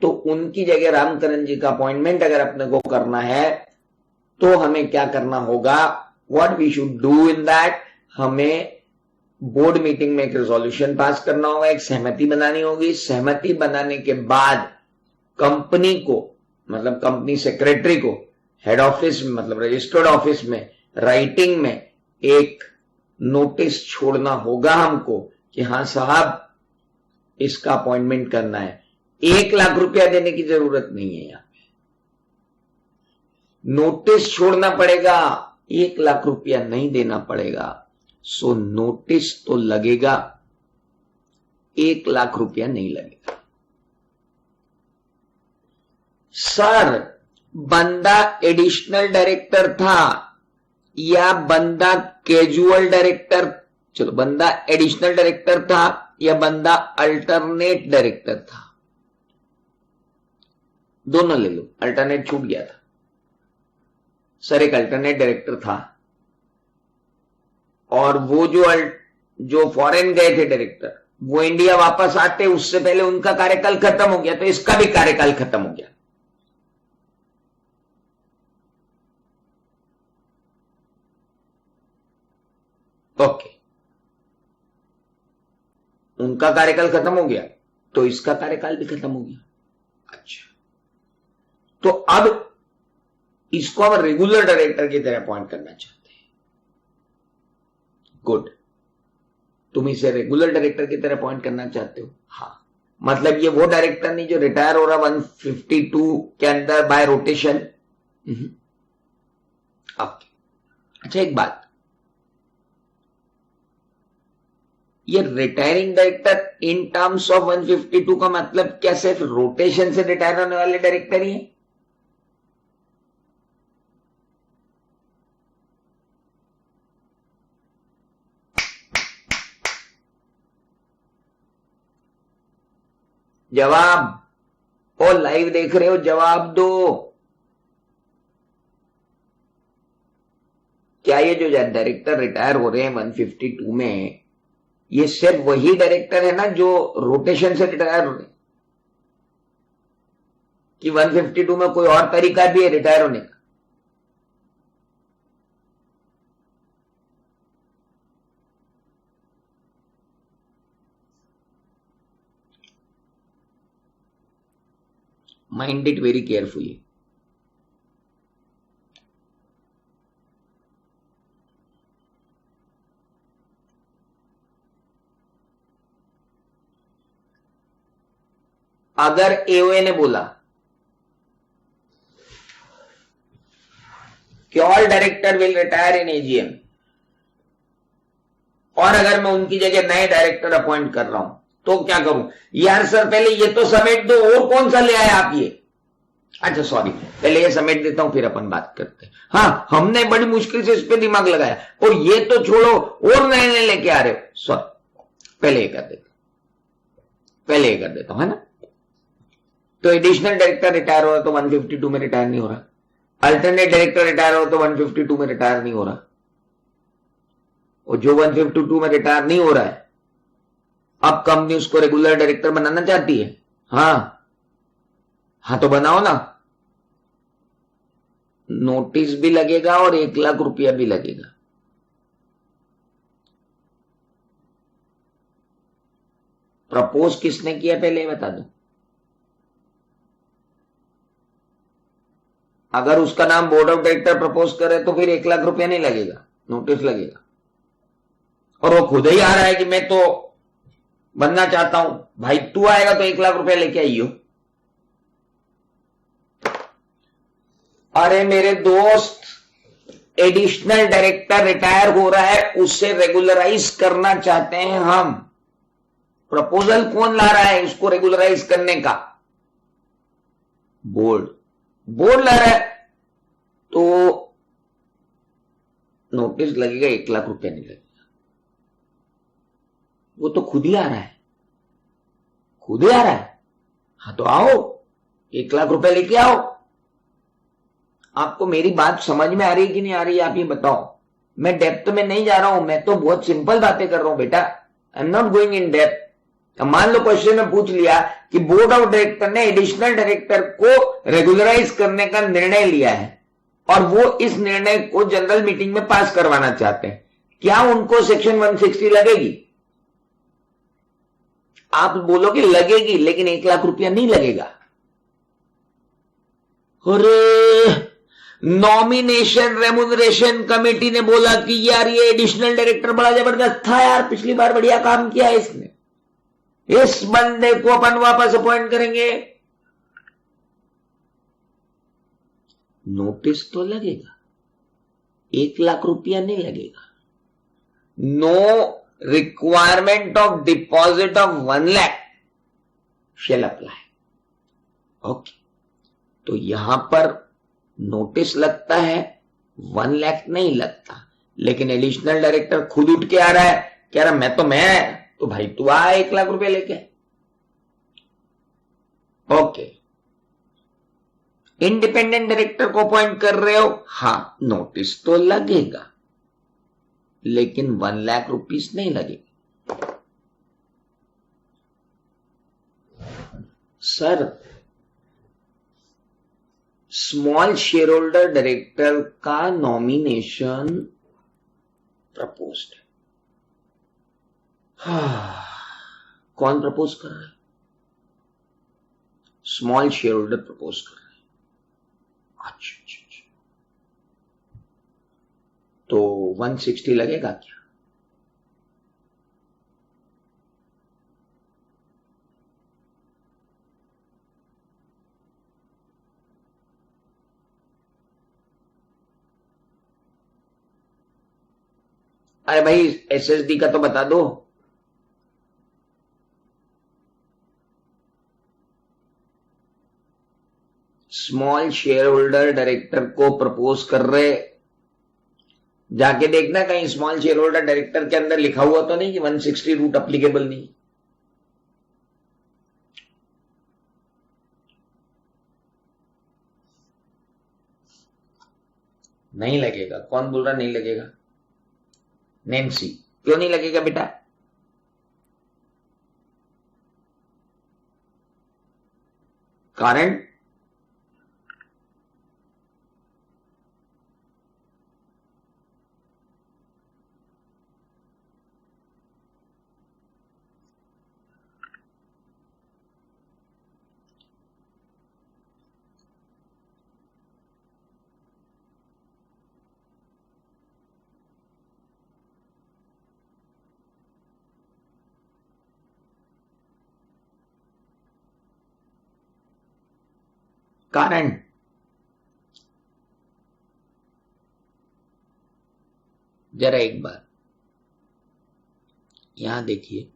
तो उनकी जगह रामकरण जी का अपॉइंटमेंट अगर अपने को करना है तो हमें क्या करना होगा, what we should do in that, हमें बोर्ड मीटिंग में एक रेजोल्यूशन पास करना होगा, एक सहमति बनानी होगी। सहमति बनाने के बाद कंपनी को, मतलब कंपनी सेक्रेटरी को हेड ऑफिस में, मतलब रजिस्टर्ड ऑफिस में राइटिंग में एक नोटिस छोड़ना होगा हमको कि हाँ साहब इसका अपॉइंटमेंट करना है। 1 लाख रुपया देने की जरूरत नहीं है, यहां पे नोटिस छोड़ना पड़ेगा, 1 लाख रुपया नहीं देना पड़ेगा। सो नोटिस तो लगेगा, 1 लाख रुपया नहीं लगेगा। सर बंदा एडिशनल डायरेक्टर था या बंदा कैजुअल डायरेक्टर, चलो बंदा एडिशनल डायरेक्टर था या बंदा अल्टरनेट डायरेक्टर था, दोनों ले लो। अल्टरनेट छूट गया था। सर एक अल्टरनेट डायरेक्टर था और वो जो फॉरेन गए थे डायरेक्टर, वो इंडिया वापस आते उससे पहले उनका कार्यकाल खत्म हो गया, तो इसका भी कार्यकाल खत्म हो गया। ओके, उनका कार्यकाल खत्म हो गया तो इसका कार्यकाल भी खत्म हो गया। अच्छा, तो अब इसको हम रेगुलर डायरेक्टर की तरह अपॉइंट करना चाहते हैं। गुड, तुम इसे रेगुलर डायरेक्टर की तरह अपॉइंट करना चाहते हो। हाँ, मतलब ये वो डायरेक्टर नहीं जो रिटायर हो रहा 152 के अंदर बाय रोटेशन। ओके, अच्छा एक बात, ये retiring director in terms of 152 का मतलब क्या सिर्फ रोटेशन से रिटायर होने वाले डायरेक्टर ही है? जवाब, ओ लाइव देख रहे हो, जवाब दो। क्या ये जो डायरेक्टर रिटायर हो रहे हैं 152 में, ये सिर्फ वही डायरेक्टर है ना जो रोटेशन से रिटायर हो रहे हैं, कि 152 में कोई और तरीका भी है रिटायर होने का? Mind it very carefully. अगर एओए ने बोला कि all director will retire in AGM, और अगर मैं उनकी जगह नए डायरेक्टर अपॉइंट कर रहा हूं तो क्या करूं? यार सर पहले ये तो समेट दो, और कौन सा ले आए आप ये? अच्छा सॉरी, पहले ये समेट देता हूं फिर अपन बात करते हैं। हाँ, हमने बड़ी मुश्किल से इस पे दिमाग लगाया और ये तो छोड़ो और नए नए लेके आ रहे हो। सॉरी, पहले ये कर देता हूं, है ना? तो एडिशनल डायरेक्टर रिटायर हो रहा तो 152 में रिटायर नहीं हो रहा, अल्टरनेट डायरेक्टर रिटायर हो तो 152 में रिटायर नहीं हो रहा, और जो 152 में रिटायर नहीं हो रहा है अब कंपनी उसको रेगुलर डायरेक्टर बनाना चाहती है। हाँ तो बनाओ ना, नोटिस भी लगेगा और 1 लाख रुपया भी लगेगा। प्रपोज किसने किया पहले बता दो। अगर उसका नाम बोर्ड ऑफ डायरेक्टर प्रपोज करे तो फिर 1 लाख रुपया नहीं लगेगा, नोटिस लगेगा। और वो खुद ही आ रहा है कि मैं तो बनना चाहता हूं, भाई तू आएगा तो 1 लाख रुपया लेके आइयो। अरे मेरे दोस्त, एडिशनल डायरेक्टर रिटायर हो रहा है, उससे रेगुलराइज करना चाहते हैं हम। प्रपोजल कौन ला रहा है उसको रेगुलराइज करने का? बोर्ड ला रहा है, तो नोटिस लगेगा, 1 लाख रुपया नहीं लगेगा। वो तो खुद ही आ रहा है, हाँ तो आओ, 1 लाख रुपया लेके आओ। आपको मेरी बात समझ में आ रही है कि नहीं आ रही है, आप ये बताओ। मैं डेप्थ में नहीं जा रहा हूं, मैं तो बहुत सिंपल बातें कर रहा हूं बेटा, I am not going in depth. अब मान लो क्वेश्चन में पूछ लिया कि बोर्ड ऑफ डायरेक्टर ने एडिशनल डायरेक्टर को रेगुलराइज करने का निर्णय लिया है और वो इस निर्णय को जनरल मीटिंग में पास करवाना चाहते हैं, क्या उनको सेक्शन 160 लगेगी? आप बोलोगे लगेगी, लेकिन 1 लाख रुपया नहीं लगेगा। अरे नॉमिनेशन रेम्यूनरेशन कमेटी ने बोला कि यार ये एडिशनल डायरेक्टर बड़ा जबरदस्त था यार, पिछली बार बढ़िया काम किया है इसने, इस बंदे को अपन वापस अपॉइंट करेंगे। नोटिस तो लगेगा, 1 लाख रुपया नहीं लगेगा। No requirement of deposit of 1 lakh shall apply. Okay, तो यहां पर नोटिस लगता है, 1 लाख नहीं लगता, लेकिन एडिशनल डायरेक्टर खुद उठ के आ रहा है, कह रहा मैं तो भाई तू आ 1 लाख रुपए लेके। ओके, इंडिपेंडेंट डायरेक्टर को अपॉइंट कर रहे हो, हां नोटिस तो लगेगा, लेकिन 1 लाख रुपीस नहीं लगेगी। Sir small share holder director का नॉमिनेशन प्रपोज्ड है। कौन प्रपोज कर रहा है? स्मॉल शेयर होल्डर प्रपोज कर रहा है। अच्छा, तो 160 लगेगा क्या? अरे भाई एसएसडी का तो बता दो। स्मॉल शेयर होल्डर डायरेक्टर को प्रपोज कर रहे, जाके देखना कहीं स्मॉल शेयर होल्डर डायरेक्टर के अंदर लिखा हुआ तो नहीं कि 160 रूट अप्लीकेबल नहीं लगेगा। कौन बोल रहा नहीं लगेगा? नैन्सी, क्यों नहीं लगेगा बेटा? कारण कारण जरा एक बार यहां देखिए,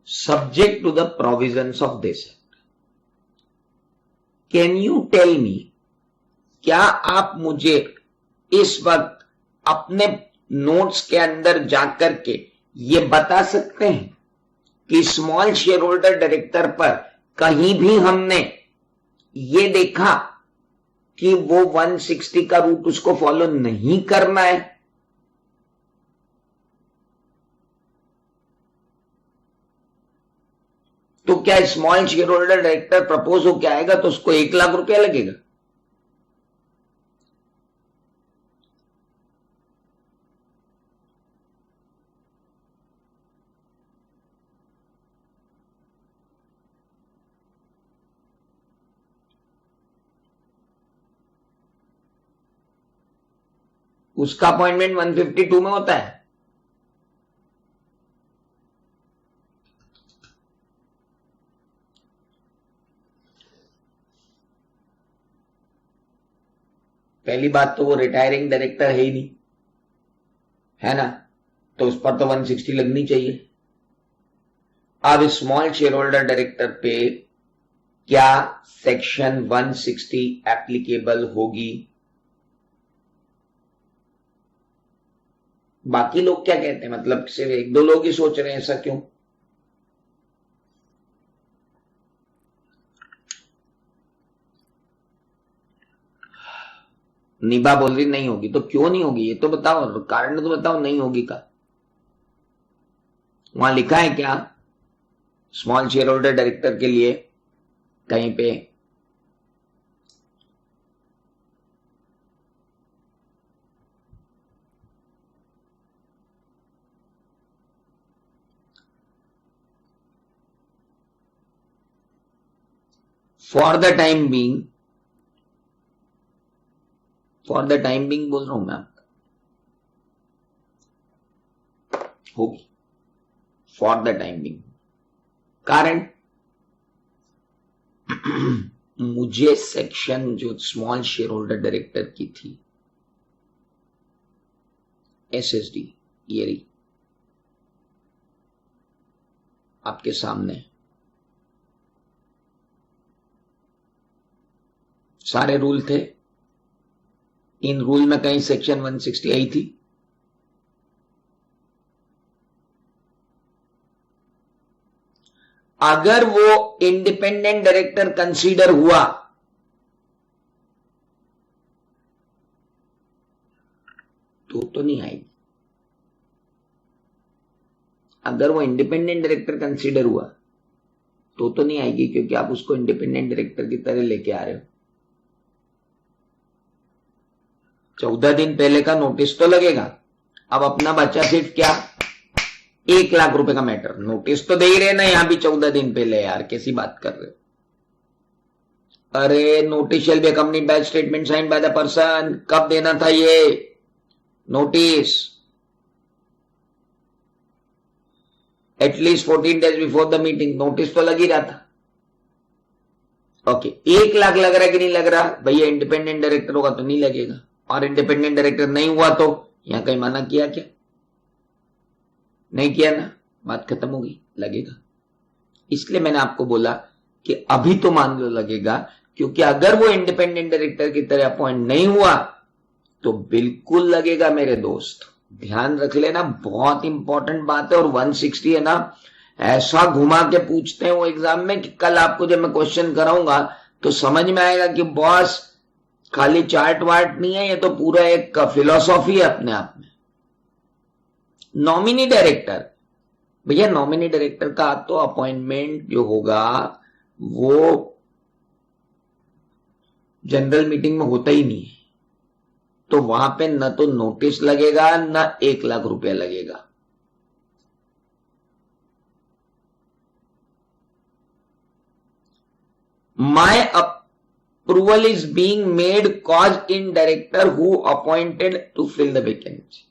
subject to the provisions of this act. Can you tell me, क्या आप मुझे इस वक्त अपने नोट्स के अंदर जाकर के ये बता सकते हैं कि स्मॉल शेयर होल्डर डायरेक्टर पर कहीं भी हमने ये देखा कि वो 160 का रूट उसको फॉलो नहीं करना है? तो क्या small share holder director propose होकर आएगा तो उसको 1 लाख रुपया लगेगा? उसका अपॉइंटमेंट 152 में होता है। पहली बात तो वो रिटायरिंग डायरेक्टर है ही नहीं, है ना, तो उस पर तो 160 लगनी चाहिए। अब स्मॉल शेयर होल्डर डायरेक्टर पे क्या सेक्शन 160 एप्लीकेबल होगी? बाकी लोग क्या कहते हैं, मतलब सिर्फ एक दो लोग ही सोच रहे हैं, ऐसा क्यों? निभा बोल रही नहीं होगी, तो क्यों नहीं होगी ये तो बताओ, कारण तो बताओ नहीं होगी का। वहां लिखा है क्या स्मॉल शेयर होल्डर डायरेक्टर के लिए कहीं पे? For the time being, for the time being बोल रहा हूं मैं आपको, होगी फॉर द टाइम बीइंग। कारण मुझे सेक्शन जो स्मॉल शेयर होल्डर डायरेक्टर की थी, एसएसडी, ये रही आपके सामने, सारे रूल थे। इन रूल में कहीं सेक्शन 160 आई थी? अगर वो इंडिपेंडेंट डायरेक्टर कंसीडर हुआ तो नहीं आएगी। अगर वो इंडिपेंडेंट डायरेक्टर कंसीडर हुआ तो नहीं आएगी, क्योंकि आप उसको इंडिपेंडेंट डायरेक्टर की तरह लेके आ रहे हो। 14 दिन पहले का नोटिस तो लगेगा। अब अपना बच्चा सिर्फ क्या 1 लाख रुपए का मैटर, नोटिस तो दे ही रहे ना यहां भी 14 दिन पहले, यार कैसी बात कर रहे हो? अरे notice shall be accompanied by statement sign by the person, कब देना था ये notice? At least 14 days before the meeting notice तो लग ही रहा था। ओके 1 लाख लग रहा है कि नहीं लग रहा? भैया इंडिपेंडेंट डायरेक्टर होगा तो नहीं लगेगा, और इंडिपेंडेंट डायरेक्टर नहीं हुआ तो यहां कहीं मना किया क्या? नहीं किया ना, बात खत्म होगी, लगेगा। इसलिए मैंने आपको बोला कि अभी तो मान लो लगेगा, क्योंकि अगर वो इंडिपेंडेंट डायरेक्टर की तरह अपॉइंट नहीं हुआ तो बिल्कुल लगेगा मेरे दोस्त, ध्यान रख लेना, बहुत इंपॉर्टेंट बात है। और 160 है ना, ऐसा घुमा के पूछते हैं वो एग्जाम में कि कल आपको जब मैं क्वेश्चन कराऊंगा तो समझ में आएगा कि बॉस खाली चार्ट वार्ट नहीं है, ये तो पूरा एक फिलॉसॉफी है अपने आप में। नॉमिनी डायरेक्टर, भैया नॉमिनी डायरेक्टर का तो अपॉइंटमेंट जो होगा वो जनरल मीटिंग में होता ही नहीं है, तो वहां पे न तो नोटिस लगेगा न 1 लाख रुपया लगेगा। My approval is being made cause in director who appointed to fill the vacancy.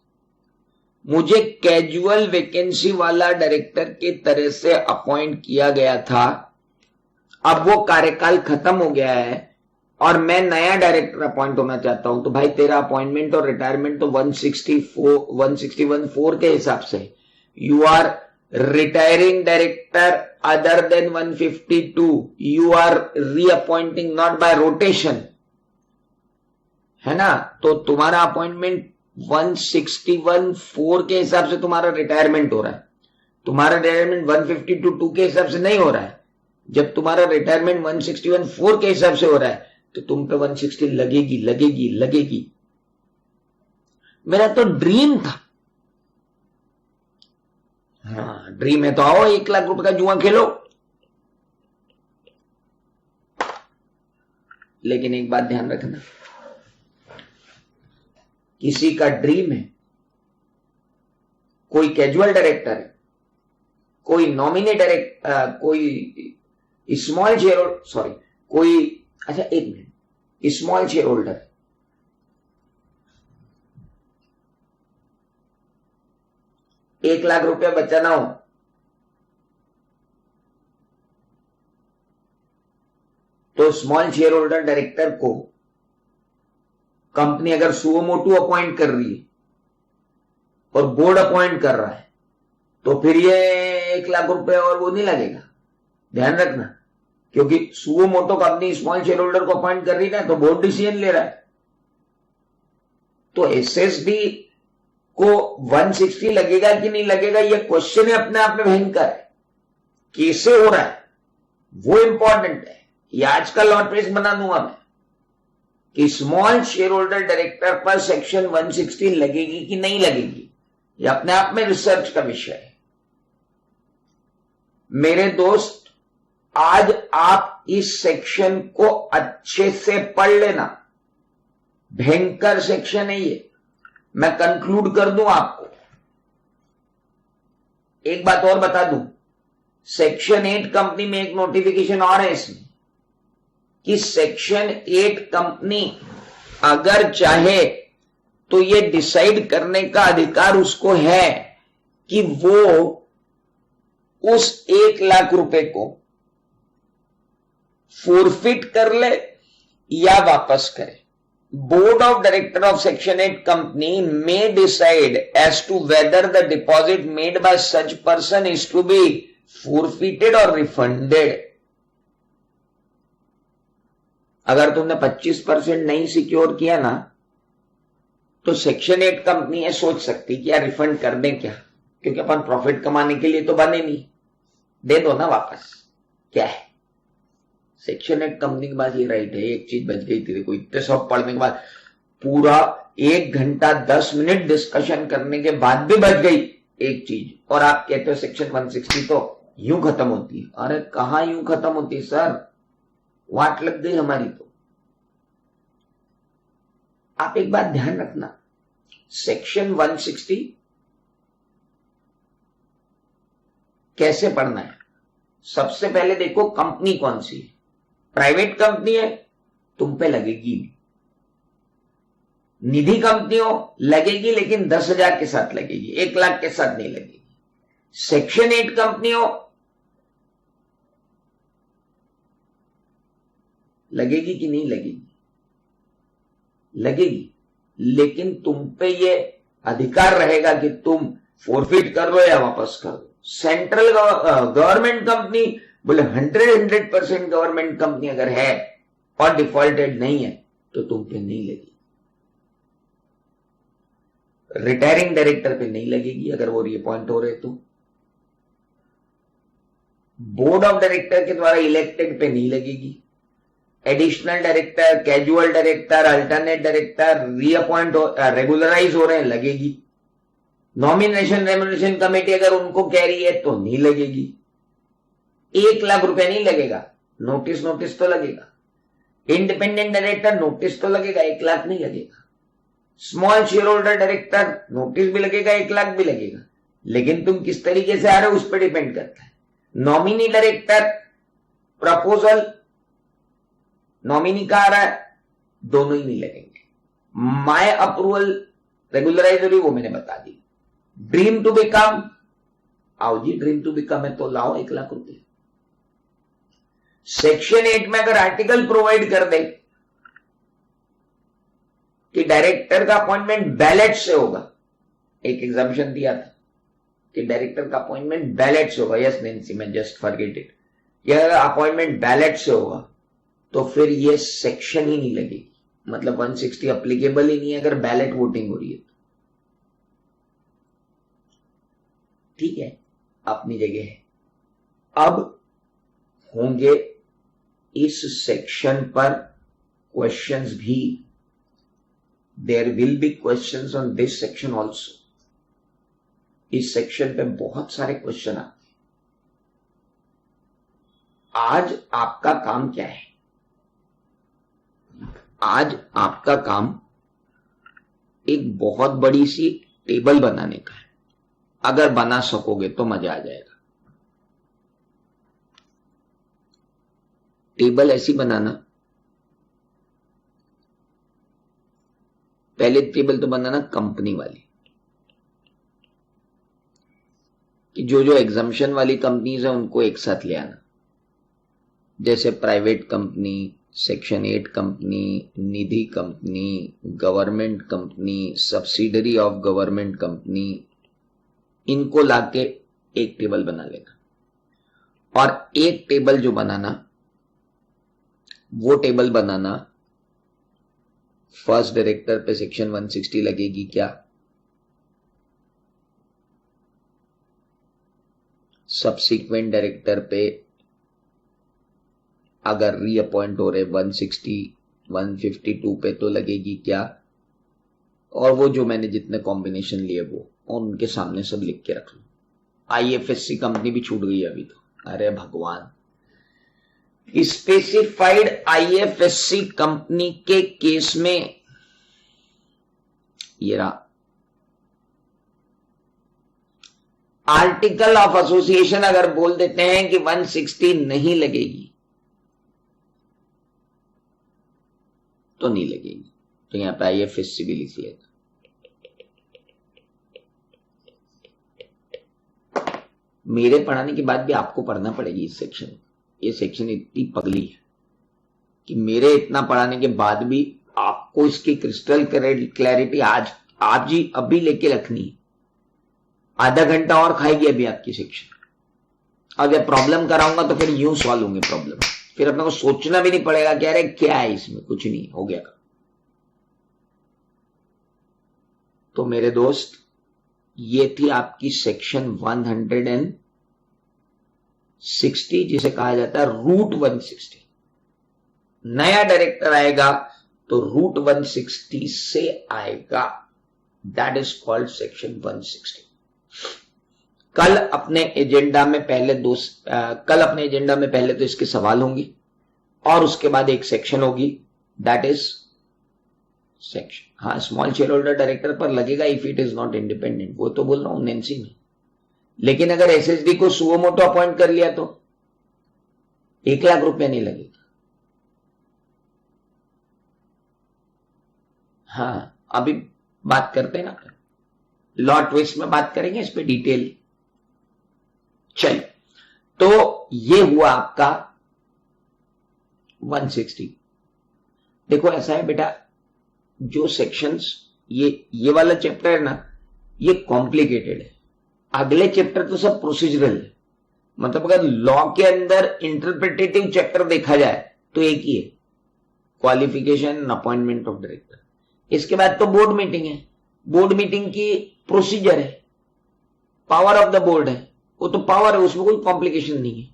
मुझे कैजुअल वैकेंसी वाला डायरेक्टर की तरह से अपॉइंट किया गया था, अब वो कार्यकाल खत्म हो गया है और मैं नया डायरेक्टर अपॉइंट होना चाहता हूं, तो भाई तेरा अपॉइंटमेंट और रिटायरमेंट तो 164 के हिसाब से, you are retiring director other than 152, you are reappointing not by rotation, है ना? तो तुम्हारा अपॉइंटमेंट 161(4) के हिसाब से तुम्हारा रिटायरमेंट हो रहा है, तुम्हारा रिटायरमेंट 152(2) के हिसाब से नहीं हो रहा है। जब तुम्हारा रिटायरमेंट 161(4) के हिसाब से हो रहा है तो तुम पे 160 लगेगी लगेगी लगेगी। मेरा तो ड्रीम था, हाँ ड्रीम है तो आओ 1 लाख रुपए का जुआ खेलो। लेकिन एक बात ध्यान रखना, किसी का ड्रीम है, कोई कैजुअल डायरेक्टर है, कोई नॉमिनी डायरेक्टर, कोई स्मॉल शेयर होल्डर, सॉरी कोई, अच्छा 1 minute, small share holder 1 lakh रुपया बचाना हो तो स्मॉल शेयर होल्डर डायरेक्टर को कंपनी अगर सुओ मोटू अपॉइंट कर रही है और बोर्ड अपॉइंट कर रहा है तो फिर ये 1 लाख रुपए और वो नहीं लगेगा, ध्यान रखना, क्योंकि suo motu company small share holder को अपॉइंट कर रही है तो बोर्ड डिसीजन ले रहा है। तो एसएसडी को 160 लगेगा कि नहीं लगेगा, ये क्वेश्चन है अपने आप में भयंकर है। कैसे हो रहा है वो इंपॉर्टेंट है। ये आज का लॉ ट्रेस बना दूंगा मैं कि स्मॉल शेयर होल्डर डायरेक्टर पर सेक्शन 160 लगेगी कि नहीं लगेगी। ये अपने आप में रिसर्च का विषय है। मेरे दोस्त, आज आप इस सेक्शन को अच्छे से पढ़ लेना। भयंकर सेक्शन है ये। मैं कंक्लूड कर दूं आपको। एक बात और बता दूं, सेक्शन 8 कंपनी में एक नोटिफिकेशन और है इसमें कि सेक्शन 8 कंपनी अगर चाहे तो ये डिसाइड करने का अधिकार उसको है कि वो उस 1 लाख रुपए को फोरफिट कर ले या वापस करे। Board of director of section 8 company may decide as to whether the deposit made by such person is to be forfeited or refunded। अगर तुमने 25% नहीं सिक्योर किया ना तो सेक्शन 8 कंपनी ये सोच सकती कि यार रिफंड कर दें क्या, क्योंकि अपन प्रॉफिट कमाने के लिए तो बने नहीं, दे दो ना वापस। क्या है सेक्शन 8 कंपनी के पास ये राइट है। एक चीज बच गई थी, देखो इतने सब पढ़ने के बाद पूरा 1 घंटा 10 मिनट डिस्कशन करने के बाद भी बच गई एक चीज, और आप कहते हो सेक्शन 160 तो यूं खत्म होती है। अरे कहां यूं खत्म होती है सर, वाट लग गई हमारी। तो आप एक बात ध्यान रखना, सेक्शन 160 कैसे पढ़ना है। सबसे पहले देखो कंपनी कौन सी है। प्राइवेट कंपनी है, तुम पे लगेगी नहीं। निधि कंपनी हो लगेगी, लेकिन 10,000 के साथ लगेगी, 1 लाख के साथ नहीं लगेगी। सेक्शन 8 कंपनी हो लगेगी कि नहीं लगेगी, लगेगी, लेकिन तुम पे ये अधिकार रहेगा कि तुम फोरफिट कर लो या वापस कर दो। सेंट्रल गवर्नमेंट कंपनी बोले 100% गवर्नमेंट कंपनी अगर है और डिफॉल्टेड नहीं है तो तुम पे नहीं लगेगी। रिटायरिंग डायरेक्टर पे नहीं लगेगी अगर वो रिअपॉइंट हो रहे तो। बोर्ड ऑफ डायरेक्टर के द्वारा इलेक्टेड पे नहीं लगेगी। Additional director, casual director, alternate director reappoint regularise हो रहे हैं लगेगी। नॉमिनेशन रेम्युनरेशन कमेटी अगर उनको कह रही है तो नहीं लगेगी। 1 लाख रुपए नहीं लगेगा, नोटिस तो लगेगा। इंडिपेंडेंट डायरेक्टर नोटिस तो लगेगा, 1 लाख नहीं लगेगा। Small share holder director notice भी लगेगा, 1 लाख भी लगेगा, लेकिन तुम किस तरीके से आ रहे हो उस पर डिपेंड करता है। नॉमिनी डायरेक्टर प्रपोजल नॉमिनी का आ रहा है, दोनों ही नहीं लगेंगे। माय अप्रूवल रेगुलराइजरी वो मैंने बता दी। ड्रीम टू बिकम, आओ जी ड्रीम टू बिकम है तो लाओ 1 लाख रुपए। सेक्शन 8 में अगर आर्टिकल प्रोवाइड कर दे कि डायरेक्टर का अपॉइंटमेंट बैलेट से होगा, एक एग्जाम्पशन दिया था कि डायरेक्टर का अपॉइंटमेंट बैलेट से होगा। यस नैन्सी, मैं जस्ट फॉरगेट इट। यह अपॉइंटमेंट बैलेट से होगा तो फिर ये सेक्शन ही नहीं लगेगी, मतलब 160 अप्लीकेबल ही नहीं है अगर बैलेट वोटिंग हो रही है। ठीक है, अपनी जगह है। अब होंगे इस सेक्शन पर क्वेश्चंस भी। There will be questions on this section also. इस सेक्शन पे बहुत सारे क्वेश्चन आते हैं। आज आपका काम क्या है? आज आपका काम एक बहुत बड़ी सी टेबल बनाने का है। अगर बना सकोगे तो मजा आ जाएगा। टेबल ऐसी बनाना, पहले टेबल तो बनाना कंपनी वाली कि जो जो एग्जम्पशन वाली कंपनीज है उनको एक साथ ले आना, जैसे private company, section 8 company, Nidhi company, government company, subsidiary of government company, इनको लाके एक टेबल बना लेना। और एक टेबल जो बनाना, वो टेबल बनाना फर्स्ट डायरेक्टर पे सेक्शन 160 लगेगी क्या, सब्सिक्वेंट डायरेक्टर पे अगर रीअपॉइंट हो रहे 160 152 पे तो लगेगी क्या, और वो जो मैंने जितने कॉम्बिनेशन लिए वो और उनके सामने सब लिख के रख लो। आईएफएससी कंपनी भी छूट गई अभी तो, अरे भगवान। स्पेसिफाइड आईएफएससी कंपनी के केस में ये रहा, आर्टिकल ऑफ एसोसिएशन अगर बोल देते हैं कि 160 नहीं लगेगी तो नहीं लगेगी, तो यहां पे आईएफएससी भी लिख लेगा। मेरे पढ़ाने के बाद भी आपको पढ़ना पड़ेगी इस सेक्शन। ये सेक्शन इतनी पगली है कि मेरे इतना पढ़ाने के बाद भी आपको इसकी क्रिस्टल क्लैरिटी आज जी अभी लेके रखनी है। आधा घंटा और खाएगी अभी आपकी सेक्शन। अगर प्रॉब्लम कराऊंगा तो फिर यूं सॉल्व होंगे प्रॉब्लम, फिर अपने को सोचना भी नहीं पड़ेगा कि अरे क्या है इसमें, कुछ नहीं हो गया। तो मेरे दोस्त, ये थी आपकी सेक्शन 160 जिसे कहा जाता है रूट 160। नया डायरेक्टर आएगा तो रूट 160 से आएगा, दैट इज कॉल्ड सेक्शन 160। कल अपने एजेंडा में पहले तो इसके सवाल होंगी और उसके बाद एक सेक्शन होगी, दैट इज सेक्शन, हाँ स्मॉल शेयर होल्डर डायरेक्टर पर लगेगा if it is not independent, वो तो बोल रहा हूं नेंसी में। लेकिन अगर एसएसडी को सुओ मोटो अपॉइंट कर लिया तो 1 लाख रुपया नहीं लगेगा। हाँ अभी बात करते हैं ना, लॉ ट्विस्ट में बात करेंगे इस पे डिटेल। चलिए, तो ये हुआ आपका 160। देखो ऐसा है बेटा, जो सेक्शंस ये वाला चैप्टर है ना, ये कॉम्प्लिकेटेड है। अगले चैप्टर तो सब प्रोसीजरल है। मतलब अगर लॉ के अंदर इंटरप्रिटेटिव चैप्टर देखा जाए तो एक ही है, qualification and appointment of director. इसके बाद तो बोर्ड मीटिंग है, बोर्ड मीटिंग की प्रोसीजर है, पावर ऑफ द बोर्ड है, वो तो पावर है, उसमें कोई कॉम्प्लिकेशन नहीं है।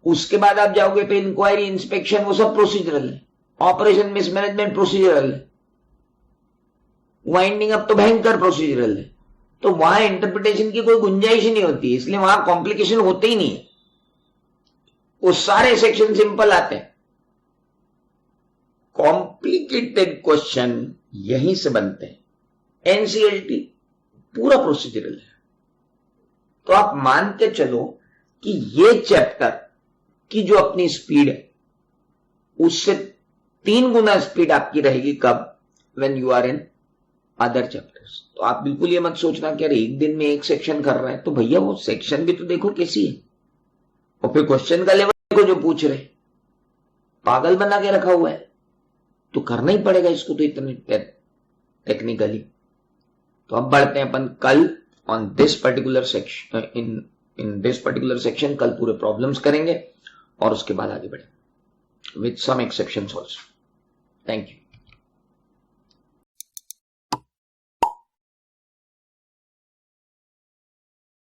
उसके बाद आप जाओगे तो इंक्वायरी, इंस्पेक्शन, वो सब प्रोसीजरल है। ऑपरेशन मिसमैनेजमेंट प्रोसीजरल है। वाइंडिंग अप तो भयंकर प्रोसीजरल है। तो वहां इंटरप्रिटेशन की कोई गुंजाइश ही नहीं होती, इसलिए वहां कॉम्प्लिकेशन होते ही नहीं है। वो सारे सेक्शन सिंपल आते हैं। कॉम्प्लिकेटेड क्वेश्चन यहीं से बनते हैं। एनसीएलटी पूरा प्रोसीजरल है। तो आप मान के चलो कि ये चैप्टर की जो अपनी स्पीड है उससे 3 गुना स्पीड आपकी रहेगी। कब? When you are in other chapters. तो आप बिल्कुल ये मत सोचना कि अरे एक दिन में एक सेक्शन कर रहे हैं, तो भैया वो सेक्शन भी तो देखो कैसी है, और फिर क्वेश्चन का लेवल को जो पूछ रहे, पागल बना के रखा हुआ है। तो करना ही पड़ेगा इसको तो इतने टेक्निकली। तो अब बढ़ते हैं अपन कल on this particular section, in this particular section कल पूरे प्रॉब्लम्स करेंगे और उसके बाद आगे बढ़ेंगे with some exceptions also. Thank you.